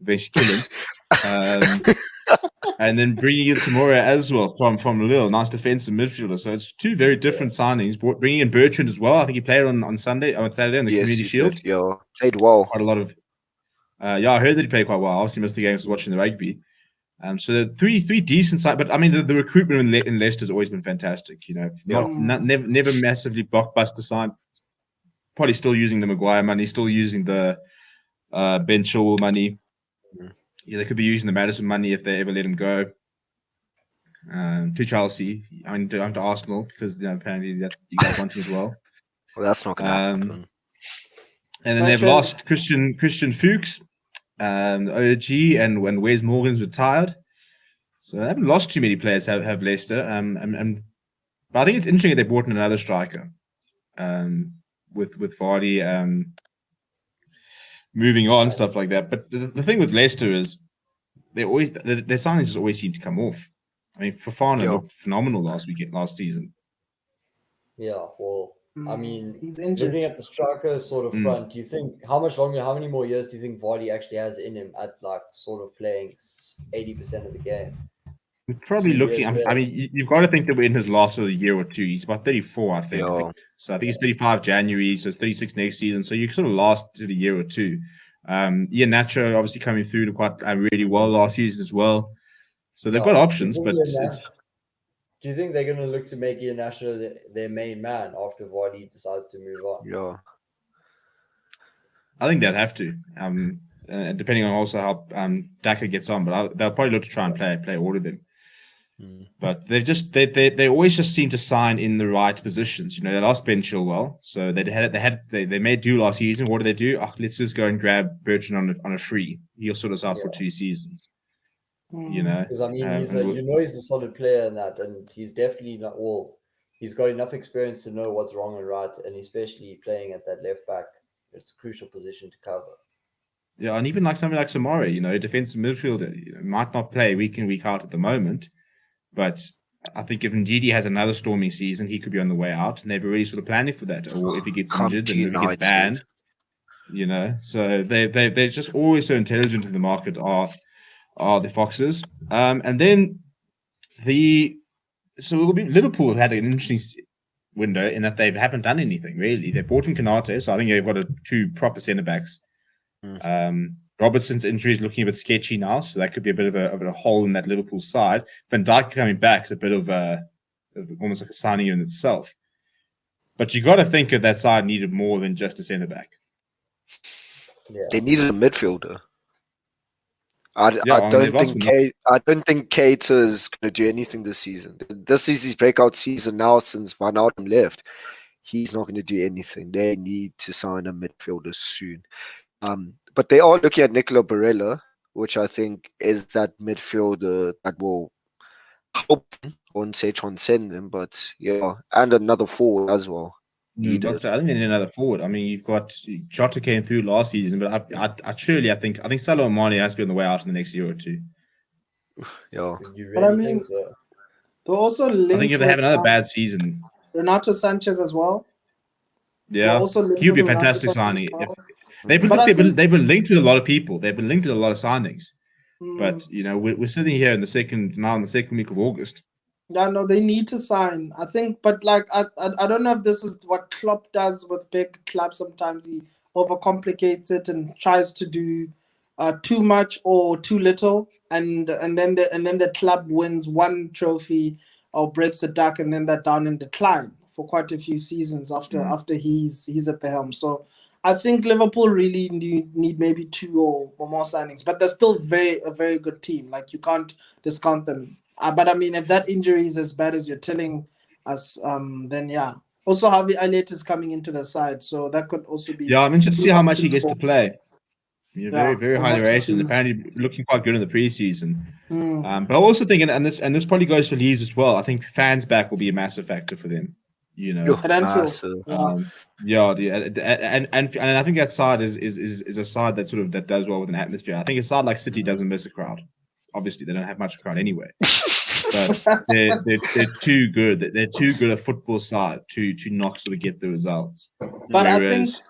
eventually kill him. And then bringing in Samora as well from Lille, nice defensive midfielder. So it's two very different signings. Bringing in Bertrand as well. I think he played on Saturday on the Community Shield. Did, yeah, played well. Quite a lot of. I heard that he played quite well. Obviously, missed the games watching the rugby. So the three decent side, but I mean the recruitment in Leicester has always been fantastic. Never massively blockbuster sign. Probably still using the Maguire money, still using the Ben Chilwell money. They could be using the Madison money if they ever let him go. To Chelsea, to Arsenal because apparently that you guys want him as well. Well, that's not going to happen. And then they've lost Christian Fuchs. The OG and when Wes Morgan's retired, so they haven't lost too many players. Have Leicester, but I think it's interesting that they brought in another striker, with Vardy moving on, stuff like that. But the thing with Leicester is their signings just always seem to come off. I mean, Fofana looked phenomenal last season. Yeah, well, I mean, he's injured. Looking at the striker front, do you think how many more years do you think Vardy actually has in him at playing 80% of the game? We're probably looking. I mean, you've got to think that we're in his last year or two. He's about 34, I think. Yeah. So I think he's 35 January, so it's 36 next season. So you lasted a year or two. Ian Nacho obviously coming through to quite really well last season as well. So they've got options, but do you think they're going to look to make Ian Nacho their main man after Vardy decides to move on? Yeah, I think they'll have to. Depending on also how Daka gets on, but they'll probably look to try and play all of them. But they always just seem to sign in the right positions. They lost Ben Chilwell, so they made do last season. What do they do? Let's just go and grab Bertrand on a free. He'll sort us out for 2 seasons. Because I mean, he's a solid player in that, and he's definitely not. Well, he's got enough experience to know what's wrong and right, and especially playing at that left back, it's a crucial position to cover. Yeah, and even like somebody like Samari, defensive midfielder, might not play week in week out at the moment, but I think if Ndidi has another storming season, he could be on the way out, and they've already planning for that. Or if he gets injured and if he gets banned, so they're just always so intelligent in the market. Are the Foxes, and then Liverpool have had an interesting window in that they haven't done anything really. They bought in Kanate, so I think they've got 2 proper centre backs. Robertson's injury is looking a bit sketchy now, so that could be a bit of a hole in that Liverpool side. Van Dijk coming back is a bit of almost like a signing in itself. But you got to think of that side needed more than just a centre back. Yeah. They needed a midfielder. I don't think Keita's going to do anything this season. This is his breakout season now since Van Aert left. He's not going to do anything. They need to sign a midfielder soon. But they are looking at Nicola Barella, which I think is that midfielder that will help them, I wouldn't say transcend them, but and another forward as well. I think they need another forward. I mean, you've got Jota came through last season, but I think Salah and Mane has to be on the way out in the next year or two. Yeah, you really think so? They're also linked. I think if they have another bad season, Renato Sanchez as well. Yeah, he'll be a fantastic signing. They've been linked with a lot of people. They've been linked with a lot of signings. But we're sitting here in the second week of August. Yeah, no, they need to sign. I think, but I don't know if this is what Klopp does with big clubs. Sometimes he overcomplicates it and tries to do too much or too little, and then the club wins one trophy or breaks the duck, and then they're down in decline for quite a few seasons after he's at the helm. So I think Liverpool really need maybe 2 or more signings, but they're still a very good team. Like, you can't discount them. But I mean, if that injury is as bad as you're telling us, then yeah. Also, Harvey Elliott is coming into the side, so that could also be. Yeah, I'm interested to see how much he gets to play. Very, very highly rated. Apparently, looking quite good in the preseason. But I also think, and this probably goes for Leeds as well. I think fans back will be a massive factor for them. At Anfield. And I think that side is a side that that does well with an atmosphere. I think a side like City doesn't miss a crowd. obviously they don't have much crowd anyway. But they're too good. They're too good a football side to not sort of get the results. But I Whereas think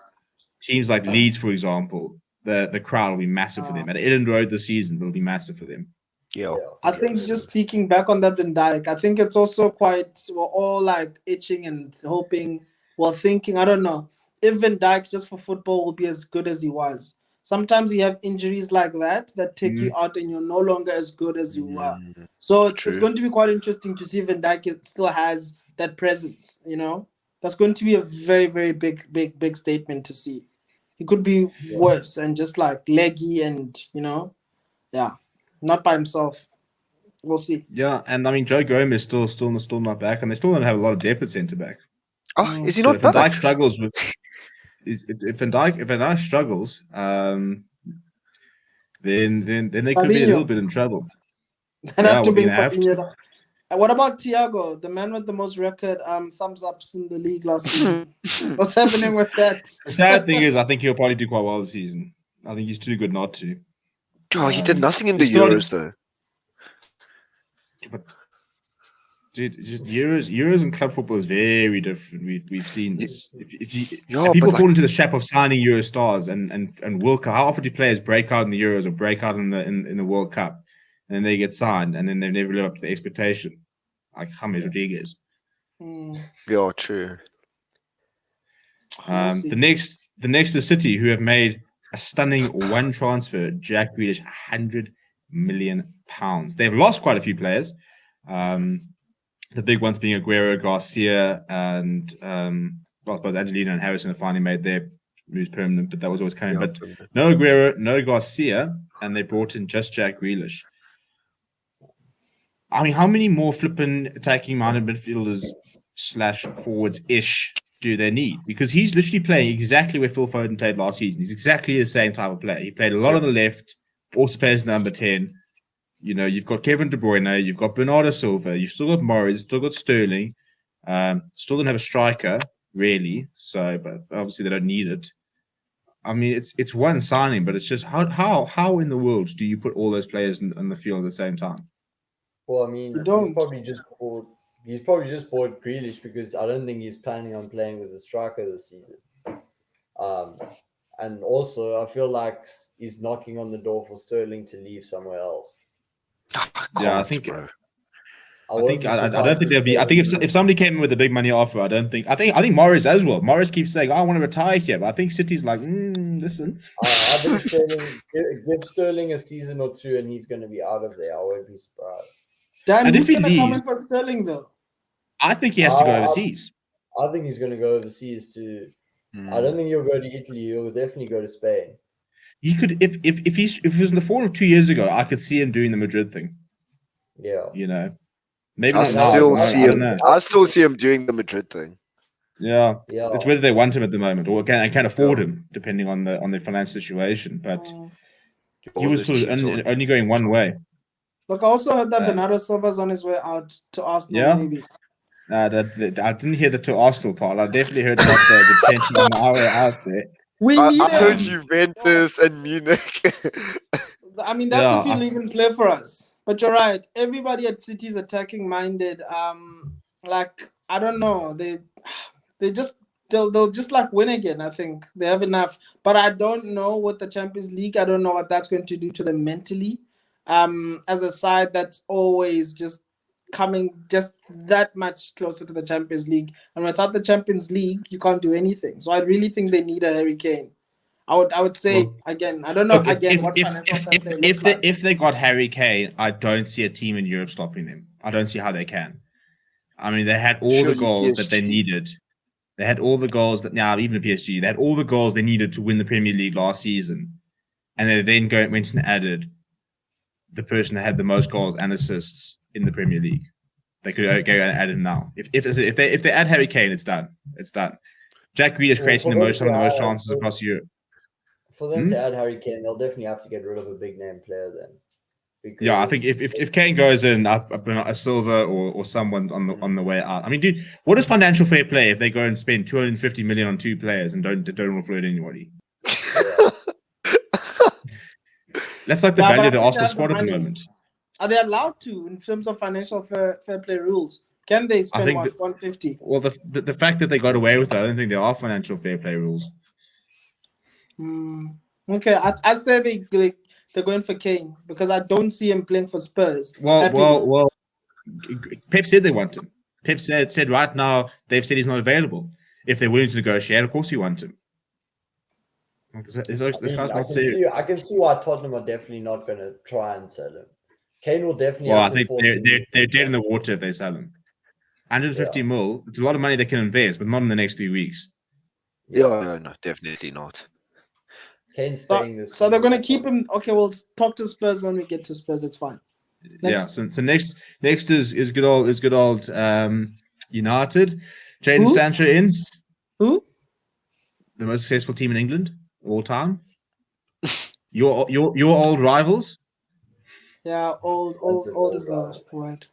teams like Leeds, for example, the crowd will be massive for them. At Ellen Road this season, it'll be massive for them. Yeah. I think just speaking back on that Van Dijk, I think it's also quite, we're all like itching and hoping, thinking, I don't know, if Van Dijk just for football will be as good as he was. Sometimes you have injuries like that take you out and you're no longer as good as you were. So it's going to be quite interesting to see if Van Dijk still has that presence, you know? That's going to be a very, very big statement to see. He could be worse and just like leggy and, you know, not by himself. We'll see. Yeah, and I mean Joe Gomez still not back, and they still don't have a lot of depth at centre back. Oh, is he So not if Van back? Dijk struggles with if Van Dijk struggles, then they could be a little bit in trouble. And have to we're bring gonna have to. Fabinho. And what about Thiago, the man with the most record thumbs ups in the league last season? What's happening with that? The sad thing is, I think he'll probably do quite well this season. I think he's too good not to. Oh, he did nothing in the he's not- Euros though. But dude, just Euros and club football is very different. We've seen this. If people fall into the trap of signing Euro stars and World Cup, how often do players break out in the Euros or break out in the World Cup, and then they get signed and then they've never lived up to the expectation, like James Rodriguez. Yeah, true. The next is City, who have made a stunning one transfer, Jack Grealish, £100 million. They've lost quite a few players. The big ones being Aguero, Garcia, and I suppose Angelino and Harrison have finally made their moves permanent, but that was always coming. But no Aguero, no Garcia, and they brought in just Jack Grealish. I mean, how many more flippin' attacking-minded midfielders / forwards-ish do they need? Because he's literally playing exactly where Phil Foden played last season. He's exactly the same type of player. He played a lot on the left, also plays number 10. You know, you've got Kevin De Bruyne, you've got Bernardo Silva, you've still got Morris, still got Sterling. Still don't have a striker, really. So, but obviously they don't need it. I mean, it's one signing, but it's just how in the world do you put all those players in the field at the same time? Well, I mean, he's probably just bought Grealish because I don't think he's planning on playing with a striker this season. And also, I feel like he's knocking on the door for Sterling to leave somewhere else. I think. I don't think there'll be. I think if somebody came in with a big money offer, I think Morris as well. Morris keeps saying, "I want to retire here," but I think City's like, listen. I think give Sterling a season or two, and he's going to be out of there. I won't be surprised. Dan, and who's if he going to come in leaves, for Sterling though? I think he has to go overseas. I think he's going to go overseas too. I don't think he'll go to Italy. He'll definitely go to Spain. He could, if he was in the form of 2 years ago, I could see him doing the Madrid thing. Yeah, you know, maybe I still see him doing the Madrid thing. Yeah. It's whether they want him at the moment or can afford him, depending on the financial situation. But he was sort of only going one way. Look, I also heard that Bernardo Silva's on his way out to Arsenal. Maybe. I didn't hear the to Arsenal part. I definitely heard about the tension on our way out there. I heard Juventus and Munich. I mean, that's if he'll even play for us. But you're right. Everybody at City is attacking minded. Like, I don't know. They'll just like win again. I think they have enough. But I don't know with the Champions League. I don't know what that's going to do to them mentally. As a side that's always just coming just that much closer to the Champions League. And without the Champions League, you can't do anything. So I really think they need a Harry Kane. I would say, again, I don't know, if they got Harry Kane, I don't see a team in Europe stopping them. I don't see how they can. I mean, they had all the goals that they needed. They had all the goals that even the PSG, they had all the goals they needed to win the Premier League last season. And they then went and added the person that had the most goals and assists in the Premier League. They could go and add him now. If they add Harry Kane, it's done. It's done. Jack Grealish creating some of the most chances across Europe. For them to add Harry Kane, they'll definitely have to get rid of a big name player then. Because I think if Kane goes in, a Silva or someone on the way out. I mean, dude, what is financial fair play if they go and spend 250 million on 2 players and don't offload anybody? That's like the value of the Arsenal squad at the moment. Are they allowed to in terms of financial fair play rules? Can they spend think 150? Well, the fact that they got away with it, I don't think there are financial fair play rules. Okay, I'd say they're going for Kane because I don't see him playing for Spurs. Well, Pep said they want him. Pep said right now they've said he's not available. If they're willing to negotiate, of course we want him. This guy's not serious. I can see why Tottenham are definitely not going to try and sell him. Kane will definitely Well, have I to think force him. they're dead in the water if they sell him. 150 mil, it's a lot of money they can invest, but not in the next 3 weeks. No, definitely not. Kane's staying this So they're season. going to keep him. Okay, we'll talk to Spurs when we get to Spurs. It's fine. Next. Yeah. So next is good old United. Jayden Sanchez Who? The most successful team in England all time. Your old rivals. Yeah, old is the word.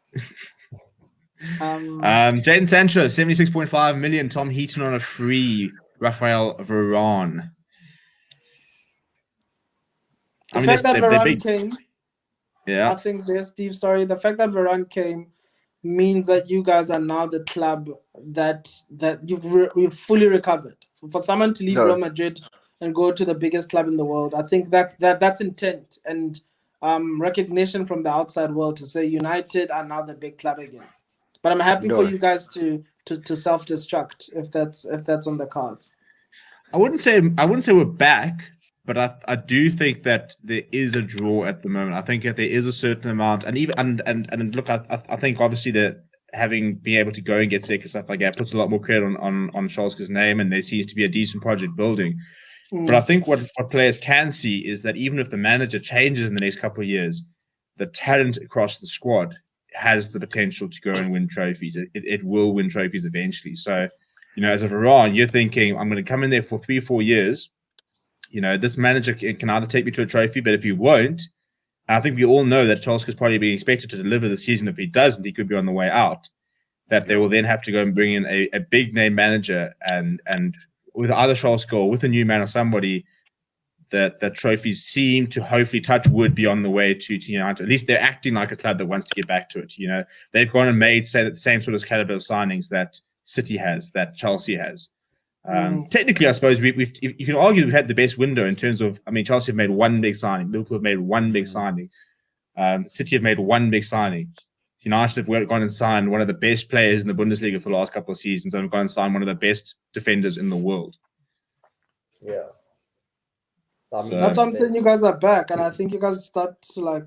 Jayden Sanchez, 76.5 million. Tom Heaton on a free. Rafael Varane. The fact that Varane came, yeah, I think Steve. Sorry, the fact that Varane came means that you guys are now the club that you've fully recovered. For someone to leave Real Madrid and go to the biggest club in the world, I think that's intent and recognition from the outside world to say United are now the big club again. But I'm happy for you guys to self-destruct if that's on the cards. I wouldn't say we're back, but I do think that there is a draw at the moment. I think that there is a certain amount, and even and look, I think obviously that been able to go and get sick and stuff like that puts a lot more credit on Schalke's name, and there seems to be a decent project building. But I think what players can see is that even if the manager changes in the next couple of years, the talent across the squad has the potential to go and win trophies. It will win trophies eventually. So, as a Varane, you're thinking, I'm going to come in there for 3-4 years. This manager can either take me to a trophy, but if he won't, I think we all know that Schalke is probably being expected to deliver the season. If he doesn't, he could be on the way out. That they will then have to go and bring in a big name manager and with either Schalke or with a new man or somebody, that trophies seem to hopefully touch wood be on the way to United. At least they're acting like a club that wants to get back to it. They've gone and made the same sort of caliber of signings that City has, that Chelsea has. Technically, I suppose you can argue we've had the best window in terms of, Chelsea have made one big signing, Liverpool have made one big signing, City have made one big signing. United have gone and signed one of the best players in the Bundesliga for the last couple of seasons and have gone and signed one of the best defenders in the world. Yeah. That's what I'm saying. You guys are back, and I think you guys start to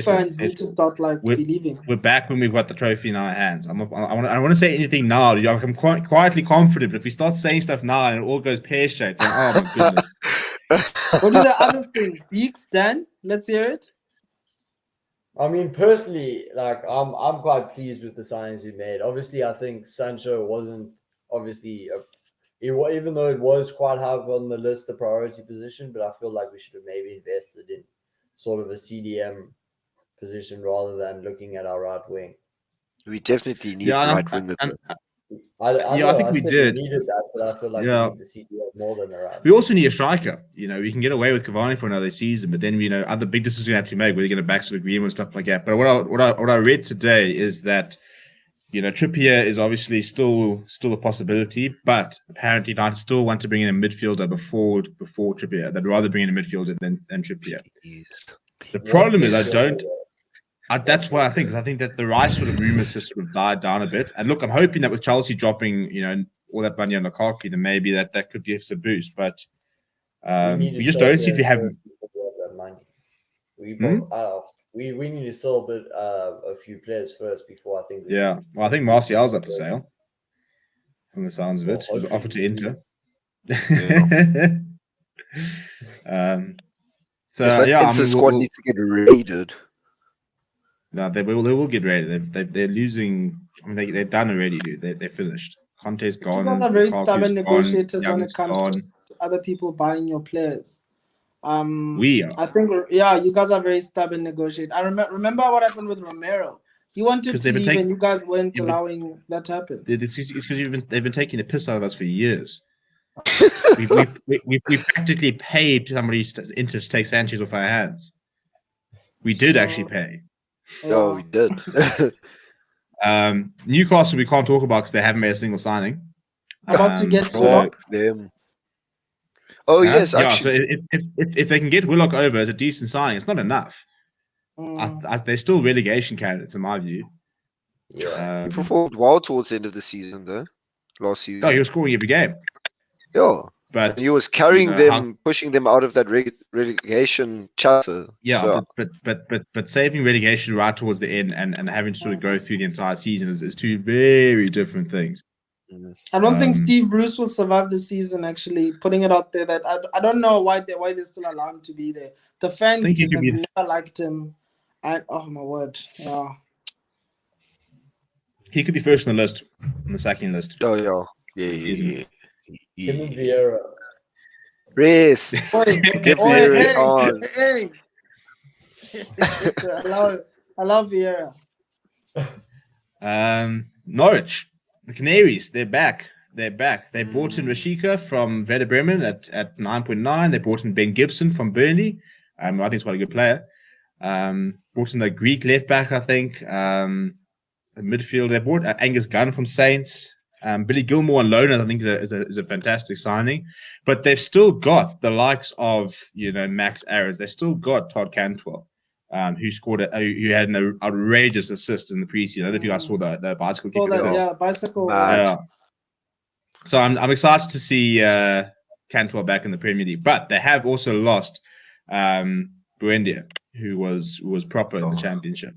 fans need to start believing. We're back when we've got the trophy in our hands. I don't want to say anything now. I'm quietly confident, but if we start saying stuff now and it all goes pear-shaped, then oh my goodness. What do the others think? Beaks, Dan? Let's hear it. Personally, I'm quite pleased with the signings we made. Obviously, I think Sancho wasn't even though it was quite high on the list, the priority position, but I feel like we should have maybe invested in sort of a CDM position rather than looking at our right wing. We definitely need right wing. I think we did. We needed that, but I feel like we need the CDM more than a right. We also need a striker. We can get away with Cavani for another season, but then other big decisions we have to make. We're going to back to the agreement and stuff like that. But what I read today is that Trippier is obviously still a possibility, but apparently United still want to bring in a midfielder before Trippier. They'd rather bring in a midfielder than Trippier. The problem is that's why I think that the Rice sort of rumors have sort of died down a bit. And look, I'm hoping that with Chelsea dropping all that money on Lukaku, then maybe that could give us a boost. But we just don't seem to have that money. We need to sell a few players first before I think. Well, I think Martial's up for sale. From the sounds of it, he was offered to Inter. Inter squad needs to get raided. No, they will get raided. They're losing. They're done already, dude. They're finished. Conte's gone. You guys are very stubborn negotiators when it comes to other people buying your players. We are. I think, you guys are very stubborn negotiators. I remember what happened with Romero. He wanted to leave, and you guys weren't allowing that to happen. It's because they've been taking the piss out of us for years. we practically paid somebody to take Sanchez off our hands. We did actually pay. Oh, we did. Newcastle we can't talk about because they haven't made a single signing. About to get so- Willock. Them. Oh Yeah? yes, yeah. actually. So if they can get Willock over as a decent signing, it's not enough. They're still relegation candidates in my view. Yeah. He performed well towards the end of the season, though. Last season. Oh, he was scoring every game, Yeah. but And he was carrying know, them, pushing them out of that relegation chapter. yeah, So, but saving relegation right towards the end and having to sort of go through the entire season is two very different things. I don't think Um, Steve Bruce will survive the season. Actually, putting it out there that I don't know why they still allow him to be there. The fans think he have could be- never liked him, and oh my word, yeah. He could be first on the list, on the sacking list. oh yeah. Him and Vieira. Rest. Oi, Give oi, Vieira hey, on. hey. I love Vieira. Norwich, the Canaries, they're back. They brought in Rashika from Werder Bremen at 9.9. They brought in Ben Gibson from Burnley. I think he's quite a good player. Brought in the Greek left back, I think. The midfield, they brought Angus Gunn from Saints. Billy Gilmore on loan, I think, is a fantastic signing. But they've still got the likes of Max Ayres. They've still got Todd Cantwell, who had an outrageous assist in the preseason. I don't know if you guys saw the bicycle kick. So that, assist. yeah, bicycle. Mad. Yeah. So I'm excited to see Cantwell back in the Premier League, but they have also lost Buendia, who was proper in the Championship.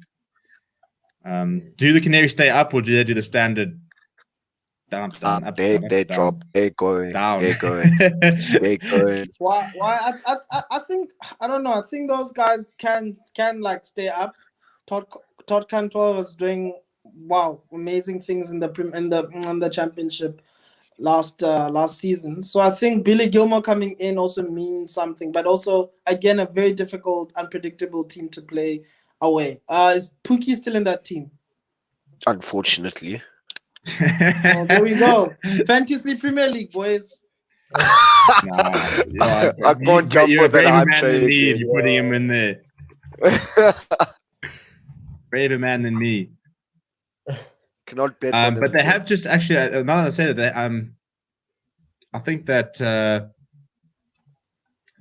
Do the Canaries stay up, or do they do the standard down, up, They down, drop. They're going. down? They're going. They're going. Why? I think I don't know. I think those guys can like stay up. Todd Cantwell was doing amazing things in the Championship last season. So I think Billy Gilmore coming in also means something, but also again a very difficult, unpredictable team to play away. Is Pookie still in that team? Unfortunately. Oh, there we go. Fantasy Premier League, boys. I can't jump You're a with that braver hype man than train me. again. You're putting him in there. Braver man than me. Cannot bet on But him they again. have just actually. Now that I say that, I think that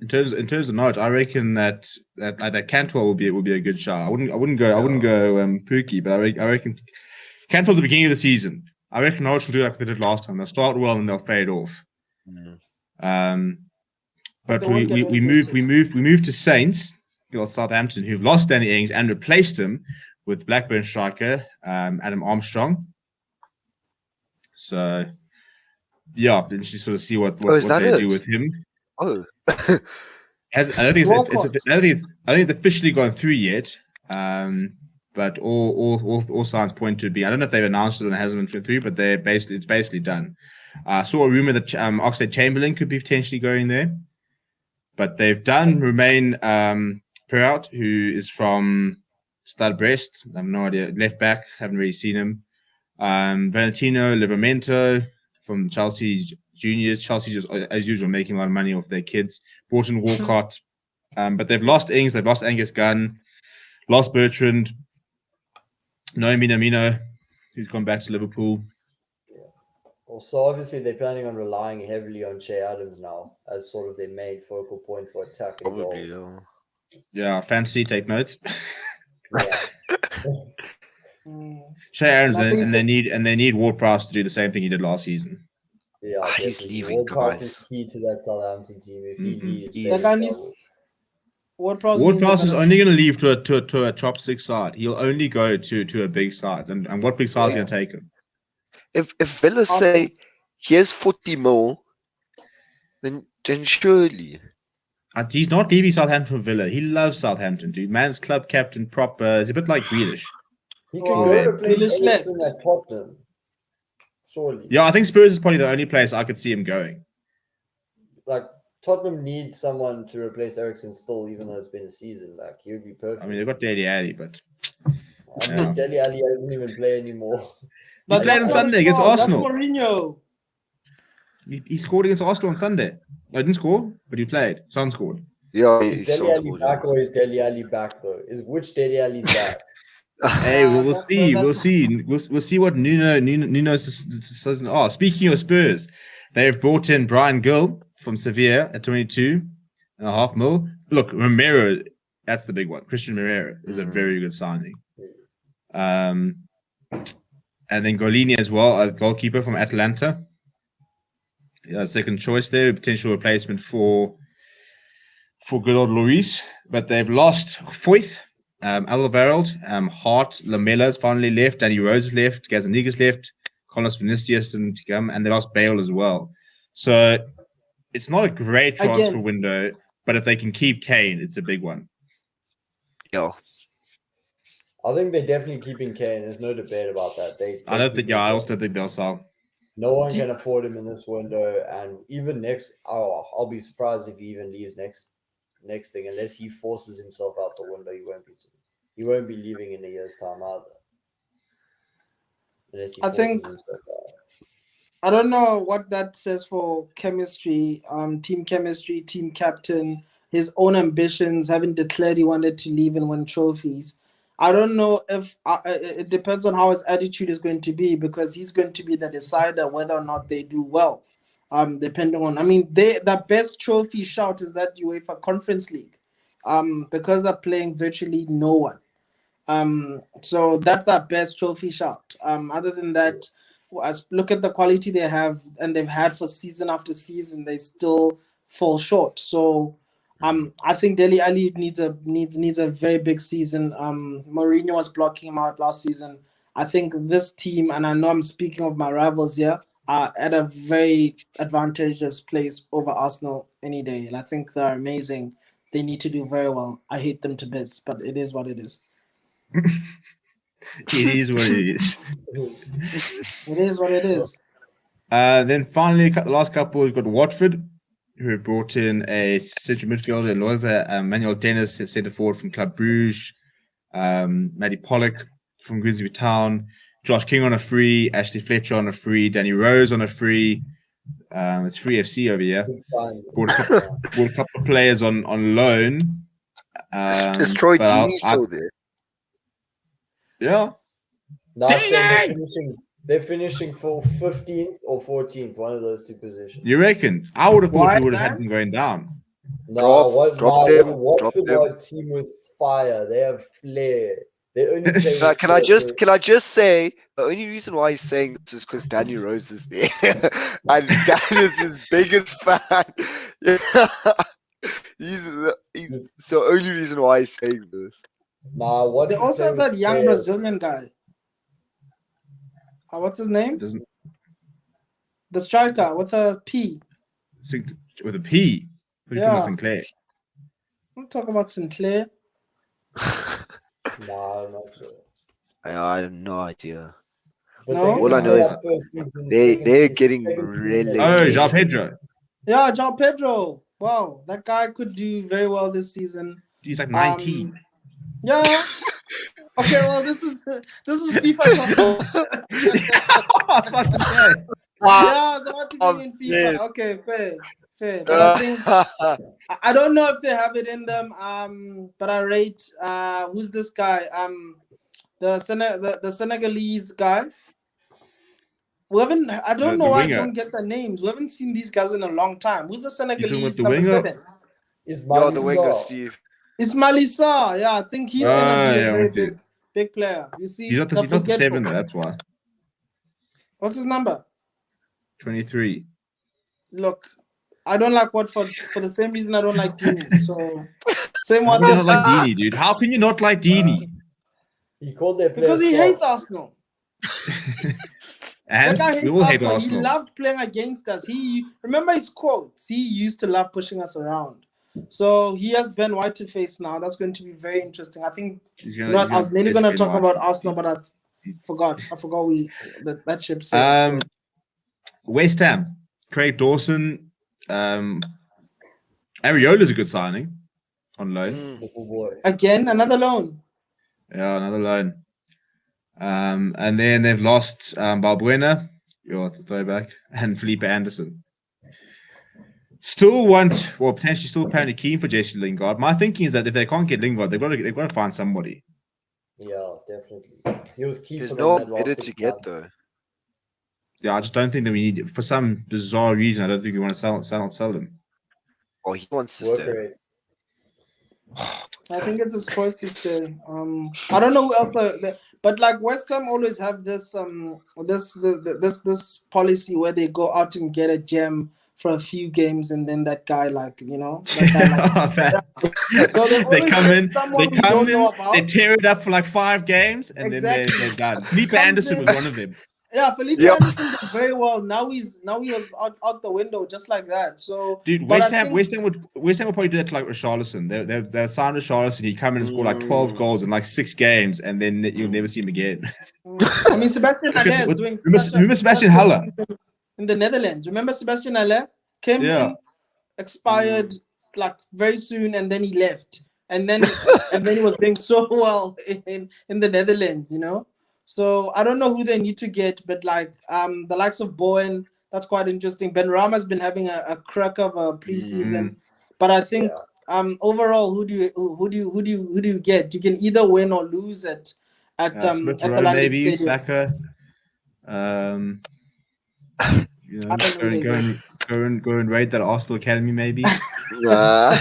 in terms of Norwich, I reckon that Cantwell will be a good shot. I wouldn't go Pookie, but I reckon Cantwell at the beginning of the season. I reckon Norwich will do like they did last time. They'll start well and they'll fade off. But they won't get we moved to Saints, Southampton, who've lost Danny Ings and replaced him with Blackburn striker Adam Armstrong. So yeah, then you sort of see what is that they it? do with him. Oh. I don't think it's officially gone through yet. But all signs point to it being. I don't know if they've announced it and it hasn't been through, but it's basically done. I saw a rumor that Oxlade-Chamberlain could be potentially going there, but they've done Romain Perrault, who is from Stade Brest. I have no idea. Left back, haven't really seen him. Valentino Livramento from Chelsea Juniors. Chelsea just, as usual, making a lot of money off their kids. Brought in Walcott, but they've lost Ings, they've lost Angus Gunn, lost Bertrand. No Minamino, who's gone back to Liverpool. Also, obviously, they're planning on relying heavily on Che Adams now as sort of their main focal point for attack and Probably, goals. Yeah, fancy, take notes. Yeah. Che Adams, And I think and they need Ward-Prowse to do the same thing he did last season. Yeah, he's definitely. leaving, Ward-Prowse guys. is key to that Southampton team. If he leaves, That guy needs- Ward-Prowse Ward-Prowse is only going to leave to a top 6 side. He'll only go to a big side. And what big side is going to take him? If Villa Awesome. say here's 40 mil, then surely. He's not leaving Southampton for Villa. He loves Southampton, dude. Man's club captain proper. He's a bit like Grealish. He can Well, go replace Grealish Eriksen left. at Tottenham. Surely. Yeah, I think Spurs is probably the only place I could see him going. Like, Tottenham needs someone to replace Eriksen still, even though it's been a season. Like, he would be perfect. I mean, they've got Dele Alli, but I mean, Dele Alli doesn't even play anymore. He played on that's Sunday against Arsenal. Arsenal. That's Mourinho. he scored against Arsenal on Sunday. No, he didn't score, but he played. Son scored. Yeah, Is he's Dele so Alli good. back or is Dele Alli back, though? Which Dele Alli's back? Hey, we'll That's- see. We'll that's- see. We'll see what Nuno says. Oh, speaking of Spurs, they've brought in Brian Gill from Sevilla at 22.5 mil. Look, Romero, that's the big one. Christian Romero is a very good signing. And then Golini as well, a goalkeeper from Atalanta. Second choice there, potential replacement for good old Lloris. But they've lost Foyth, Alderweireld, Hart, Lamella's finally left, Danny Rose has left, Gazaniga's left, Carlos Vinicius didn't come, and they lost Bale as well. So it's not a great transfer window, but if they can keep Kane, it's a big one. Yeah. I think they're definitely keeping Kane. There's no debate about that. I don't think, I also think they'll sell. No one can afford him in this window, and even next, I'll be surprised if he even leaves next thing, unless he forces himself out the window. He won't be leaving in a year's time either. Unless he forces himself out. I don't know what that says for chemistry, team chemistry, team captain, his own ambitions, having declared he wanted to leave and win trophies. I don't know if it depends on how his attitude is going to be, because he's going to be the decider whether or not they do well. Depending on, the best trophy shout is that UEFA Conference League, because they're playing virtually no one. So that's the best trophy shout. Other than that, look at the quality they have and they've had for season after season, they still fall short. So I think Dele Alli needs a very big season. Mourinho was blocking him out last season. I think this team, and I know I'm speaking of my rivals here, are at a very advantageous place over Arsenal any day. And I think they're amazing. They need to do very well. I hate them to bits, but it is what it is. It is what it is. It is what it is. Then finally, the last couple, we've got Watford, who brought in a central midfielder, Loiza, Manuel Dennis, a centre forward from Club Brugge, Matty Pollock from Grimsby Town, Josh King on a free, Ashley Fletcher on a free, Danny Rose on a free. It's free FC over here. Brought a couple of players on loan. Is Troy Deeney still there? Yeah. No, they're finishing for 15th or 14th, one of those two positions. You reckon? I would have thought we would have had them going down. No, Drop Watford them. are a team with fire. They have flair. They only play Can I just say the only reason why he's saying this is because Danny Rose is there, and Dan is his biggest fan. He's the only reason why he's saying this. Nah, what they also have that young Brazilian guy. What's his name? The striker with a P. With a P? Who's talking about Sinclair? I'm talking about Sinclair. Nah, I'm not sure. I have no idea. But No? All I know is they're getting really. Oh, João Pedro. Yeah, João Pedro. Wow, that guy could do very well this season. He's like 19. Yeah. Okay, well, this is FIFA. I was about to say. Yeah, it's about to be in FIFA. Okay, fair. But I think I don't know if they have it in them. But I rate who's this guy? The Senegalese guy. I don't know why I don't get the names. We haven't seen these guys in a long time. Who's the Senegalese number 7? The winger, Steve. Ismail Issa. Yeah, I think he's gonna be a very big player. You see, he's not the 7, that's why. What's his number? 23. Look, I don't like Watford for the same reason I don't like Deeney. So same one. How can you not like Deeney, dude? How can you not like Deeney? He called their because he hates Arsenal. And we all hate Arsenal. He loved playing against us. Remember his quotes. He used to love pushing us around. So he has Ben White to face now. That's going to be very interesting. I think I was mainly going to talk about Arsenal, but I forgot. I forgot that ship sailed. West Ham, Craig Dawson, Areola's a good signing on loan. Again, another loan. Yeah, another loan. And then they've lost Balbuena, it's a throwback, and Felipe Anderson. Potentially still apparently keen for Jesse Lingard. My thinking is that if they can't get Lingard, they've got to find somebody. Yeah, definitely. He was key There's for them no that last better 6 to get months. though. Yeah, I just don't think that we need, for some bizarre reason, I don't think we want to sell him. Oh, he wants to Work stay. rate. I think it's his choice to stay. I don't know who else but like West Ham always have this this policy where they go out and get a gem for a few games and then that guy that guy so they They always come get in, someone we don't know about. they tear it up for like 5 games, and then they're done. Felipe Comes Anderson in- was one of them. Yeah, Felipe Yep. Anderson did very well. Now he was out the window just like that. So Dude, but West I Ham think- would probably do that to like Richarlison. They'll sign Richarlison, he'd come in and score like 12 goals in like 6 games, and then you'll never see him again. I mean, Sebastian Look at- Haller is with- doing remember- such a remember Sebastian such a Haller? season in the Netherlands. Remember Sebastian Haller came Yeah. in, expired like very soon, and then he left, and then he was doing so well in the Netherlands, you know. So I don't know who they need to get, but like the likes of Bowen, that's quite interesting. Ben Rama's been having a crack of a preseason, but I think overall, who do you get? You can either win or lose at Smith the Rowe, London maybe Stadium. Saka. You know, I don't know who they go and raid that Arsenal academy, maybe. Nah.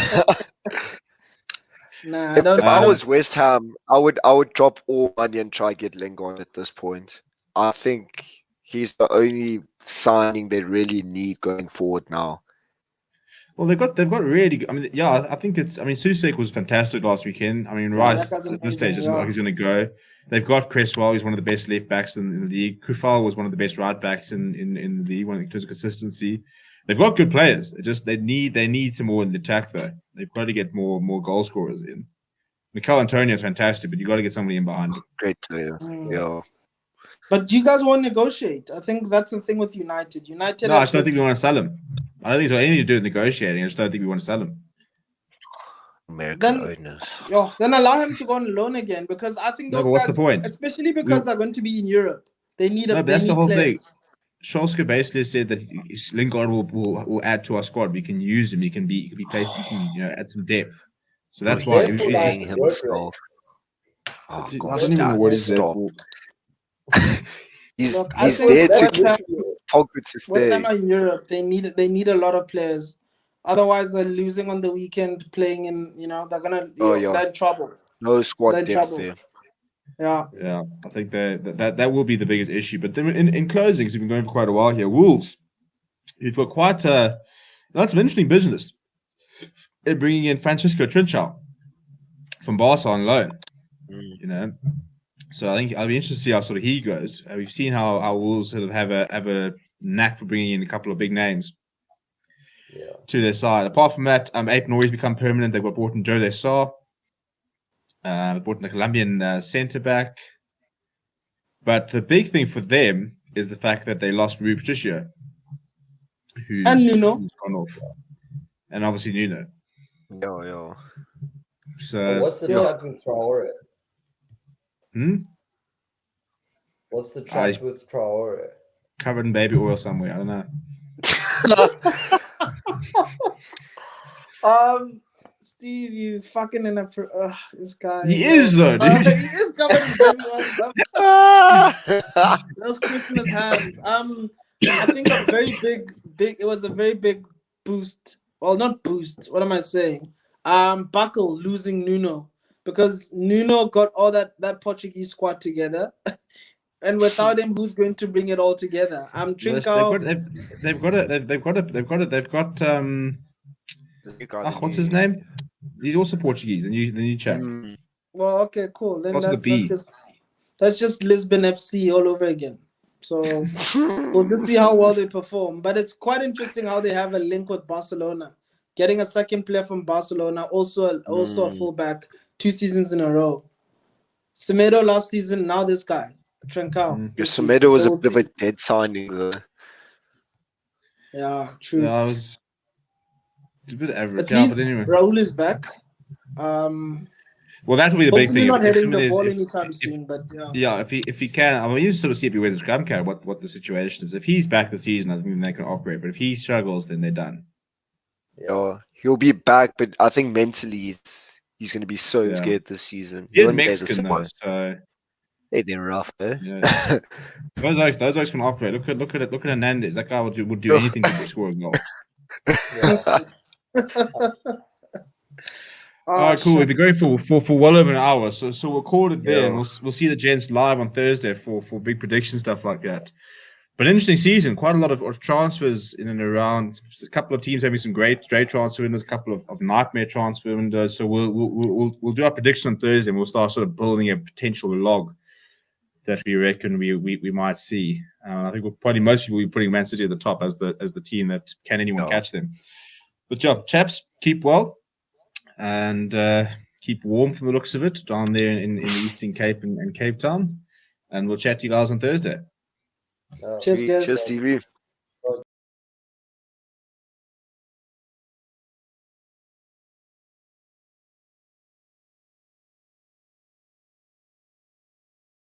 Nah, I If don't. I was West Ham, I would drop all money and try get Lingard at this point. I think he's the only signing they really need going forward now. Well, they've got really good. I mean, yeah, I think it's. I mean, Susek was fantastic last weekend. I mean, Rice that guy's at this stage amazing, doesn't look like he's going to go. They've got Cresswell, who's one of the best left backs in the league. Kufal was one of the best right backs in the league in terms of consistency. They've got good players. They need some more in the attack though. They've got to get more goal scorers in. Mikel Antonio is fantastic, but you got to get somebody in behind him. Great player. Yeah. But you guys won't negotiate. I think that's the thing with United. No, I just don't think we want to sell him. I don't think it's got anything to do with negotiating. I just don't think we want to sell him. American owners. Then allow him to go on loan again, because I think those what's guys, the point? especially because they're going to be in Europe, they need a. That's the whole players. thing. Schalke basically said that Lingard will add to our squad. We can use him. He can be placed. We can add some depth. So that's why He's there for, like, himself. Oh, I God, don't even know what he's there stop. for. He's Look, I think there to West get Ham- Pogba to West Ham stay. are in Europe. They need a lot of players. Otherwise, they're losing on the weekend. Playing in, they're gonna. They're in trouble. No squad They're in depth trouble. there. Yeah. I think that will be the biggest issue. But then in closing, so we've been going for quite a while here. Wolves, you've got quite some interesting business. They're bringing in Francisco Trinchão from Barca on loan. So I think I'll be interested to see how sort of he goes. We've seen how Wolves sort of have a knack for bringing in a couple of big names to their side. Apart from that, Ape Noy's become permanent. They've got brought in Jose Sarr. Brought in a Colombian centre back. But the big thing for them is the fact that they lost Rui Patricio, And Nuno. who's gone off, and obviously Nuno. Yeah. So what's the chat with Traore? What's the chat with Traore? Covered in baby oil somewhere. I don't know. Steve, you fucking in for this guy. He is though, dude. He is covered in baby oil. Those Christmas hands. I think a very big. It was a very big boost. Well, not boost. What am I saying? Buckle losing Nuno, because Nuno got all that Portuguese squad together, and without him, who's going to bring it all together? Trincao. They've got what's his name? He's also Portuguese. The new chap. Well, okay, cool. Then What's that's just Lisbon FC all over again. So we'll just see how well they perform. But it's quite interesting how they have a link with Barcelona, getting a second player from Barcelona, also a fullback, 2 seasons in a row. Semedo last season, now this guy, Trincao. Semedo was a bit of a dead signing though. Yeah, true. Yeah, it's a bit average. At least but anyway. Raul is back. Well, that will be the big thing. Hopefully not hitting the ball anytime soon, but yeah, if he can, I mean, you sort of see if he wears a scrum card, what the situation is. If he's back this season, I think they can operate. But if he struggles, then they're done. Yeah, he'll be back, but I think mentally he's He's going to be so Yeah. scared this season. He is won't play the Mexican though, squad. so Hey, they're rough, eh? yeah. Those guys can operate. Look at Hernandez. That guy would do anything to score a goal. All right, cool. We've been going for well over an hour, so we'll call it there, and we'll see the gents live on Thursday for big prediction stuff like that. But interesting season, quite a lot of transfers in and around. A couple of teams having some great transfer windows, a couple of nightmare transfer windows. So we'll do our prediction on Thursday, and we'll start sort of building a potential log that we reckon we might see. I think most people will be putting Man City at the top as the team that can anyone catch them. Good job, chaps. Keep well and keep warm from the looks of it down there in the Eastern Cape and Cape Town. And we'll chat to you guys on Thursday. Cheers, guys. Cheers, TV.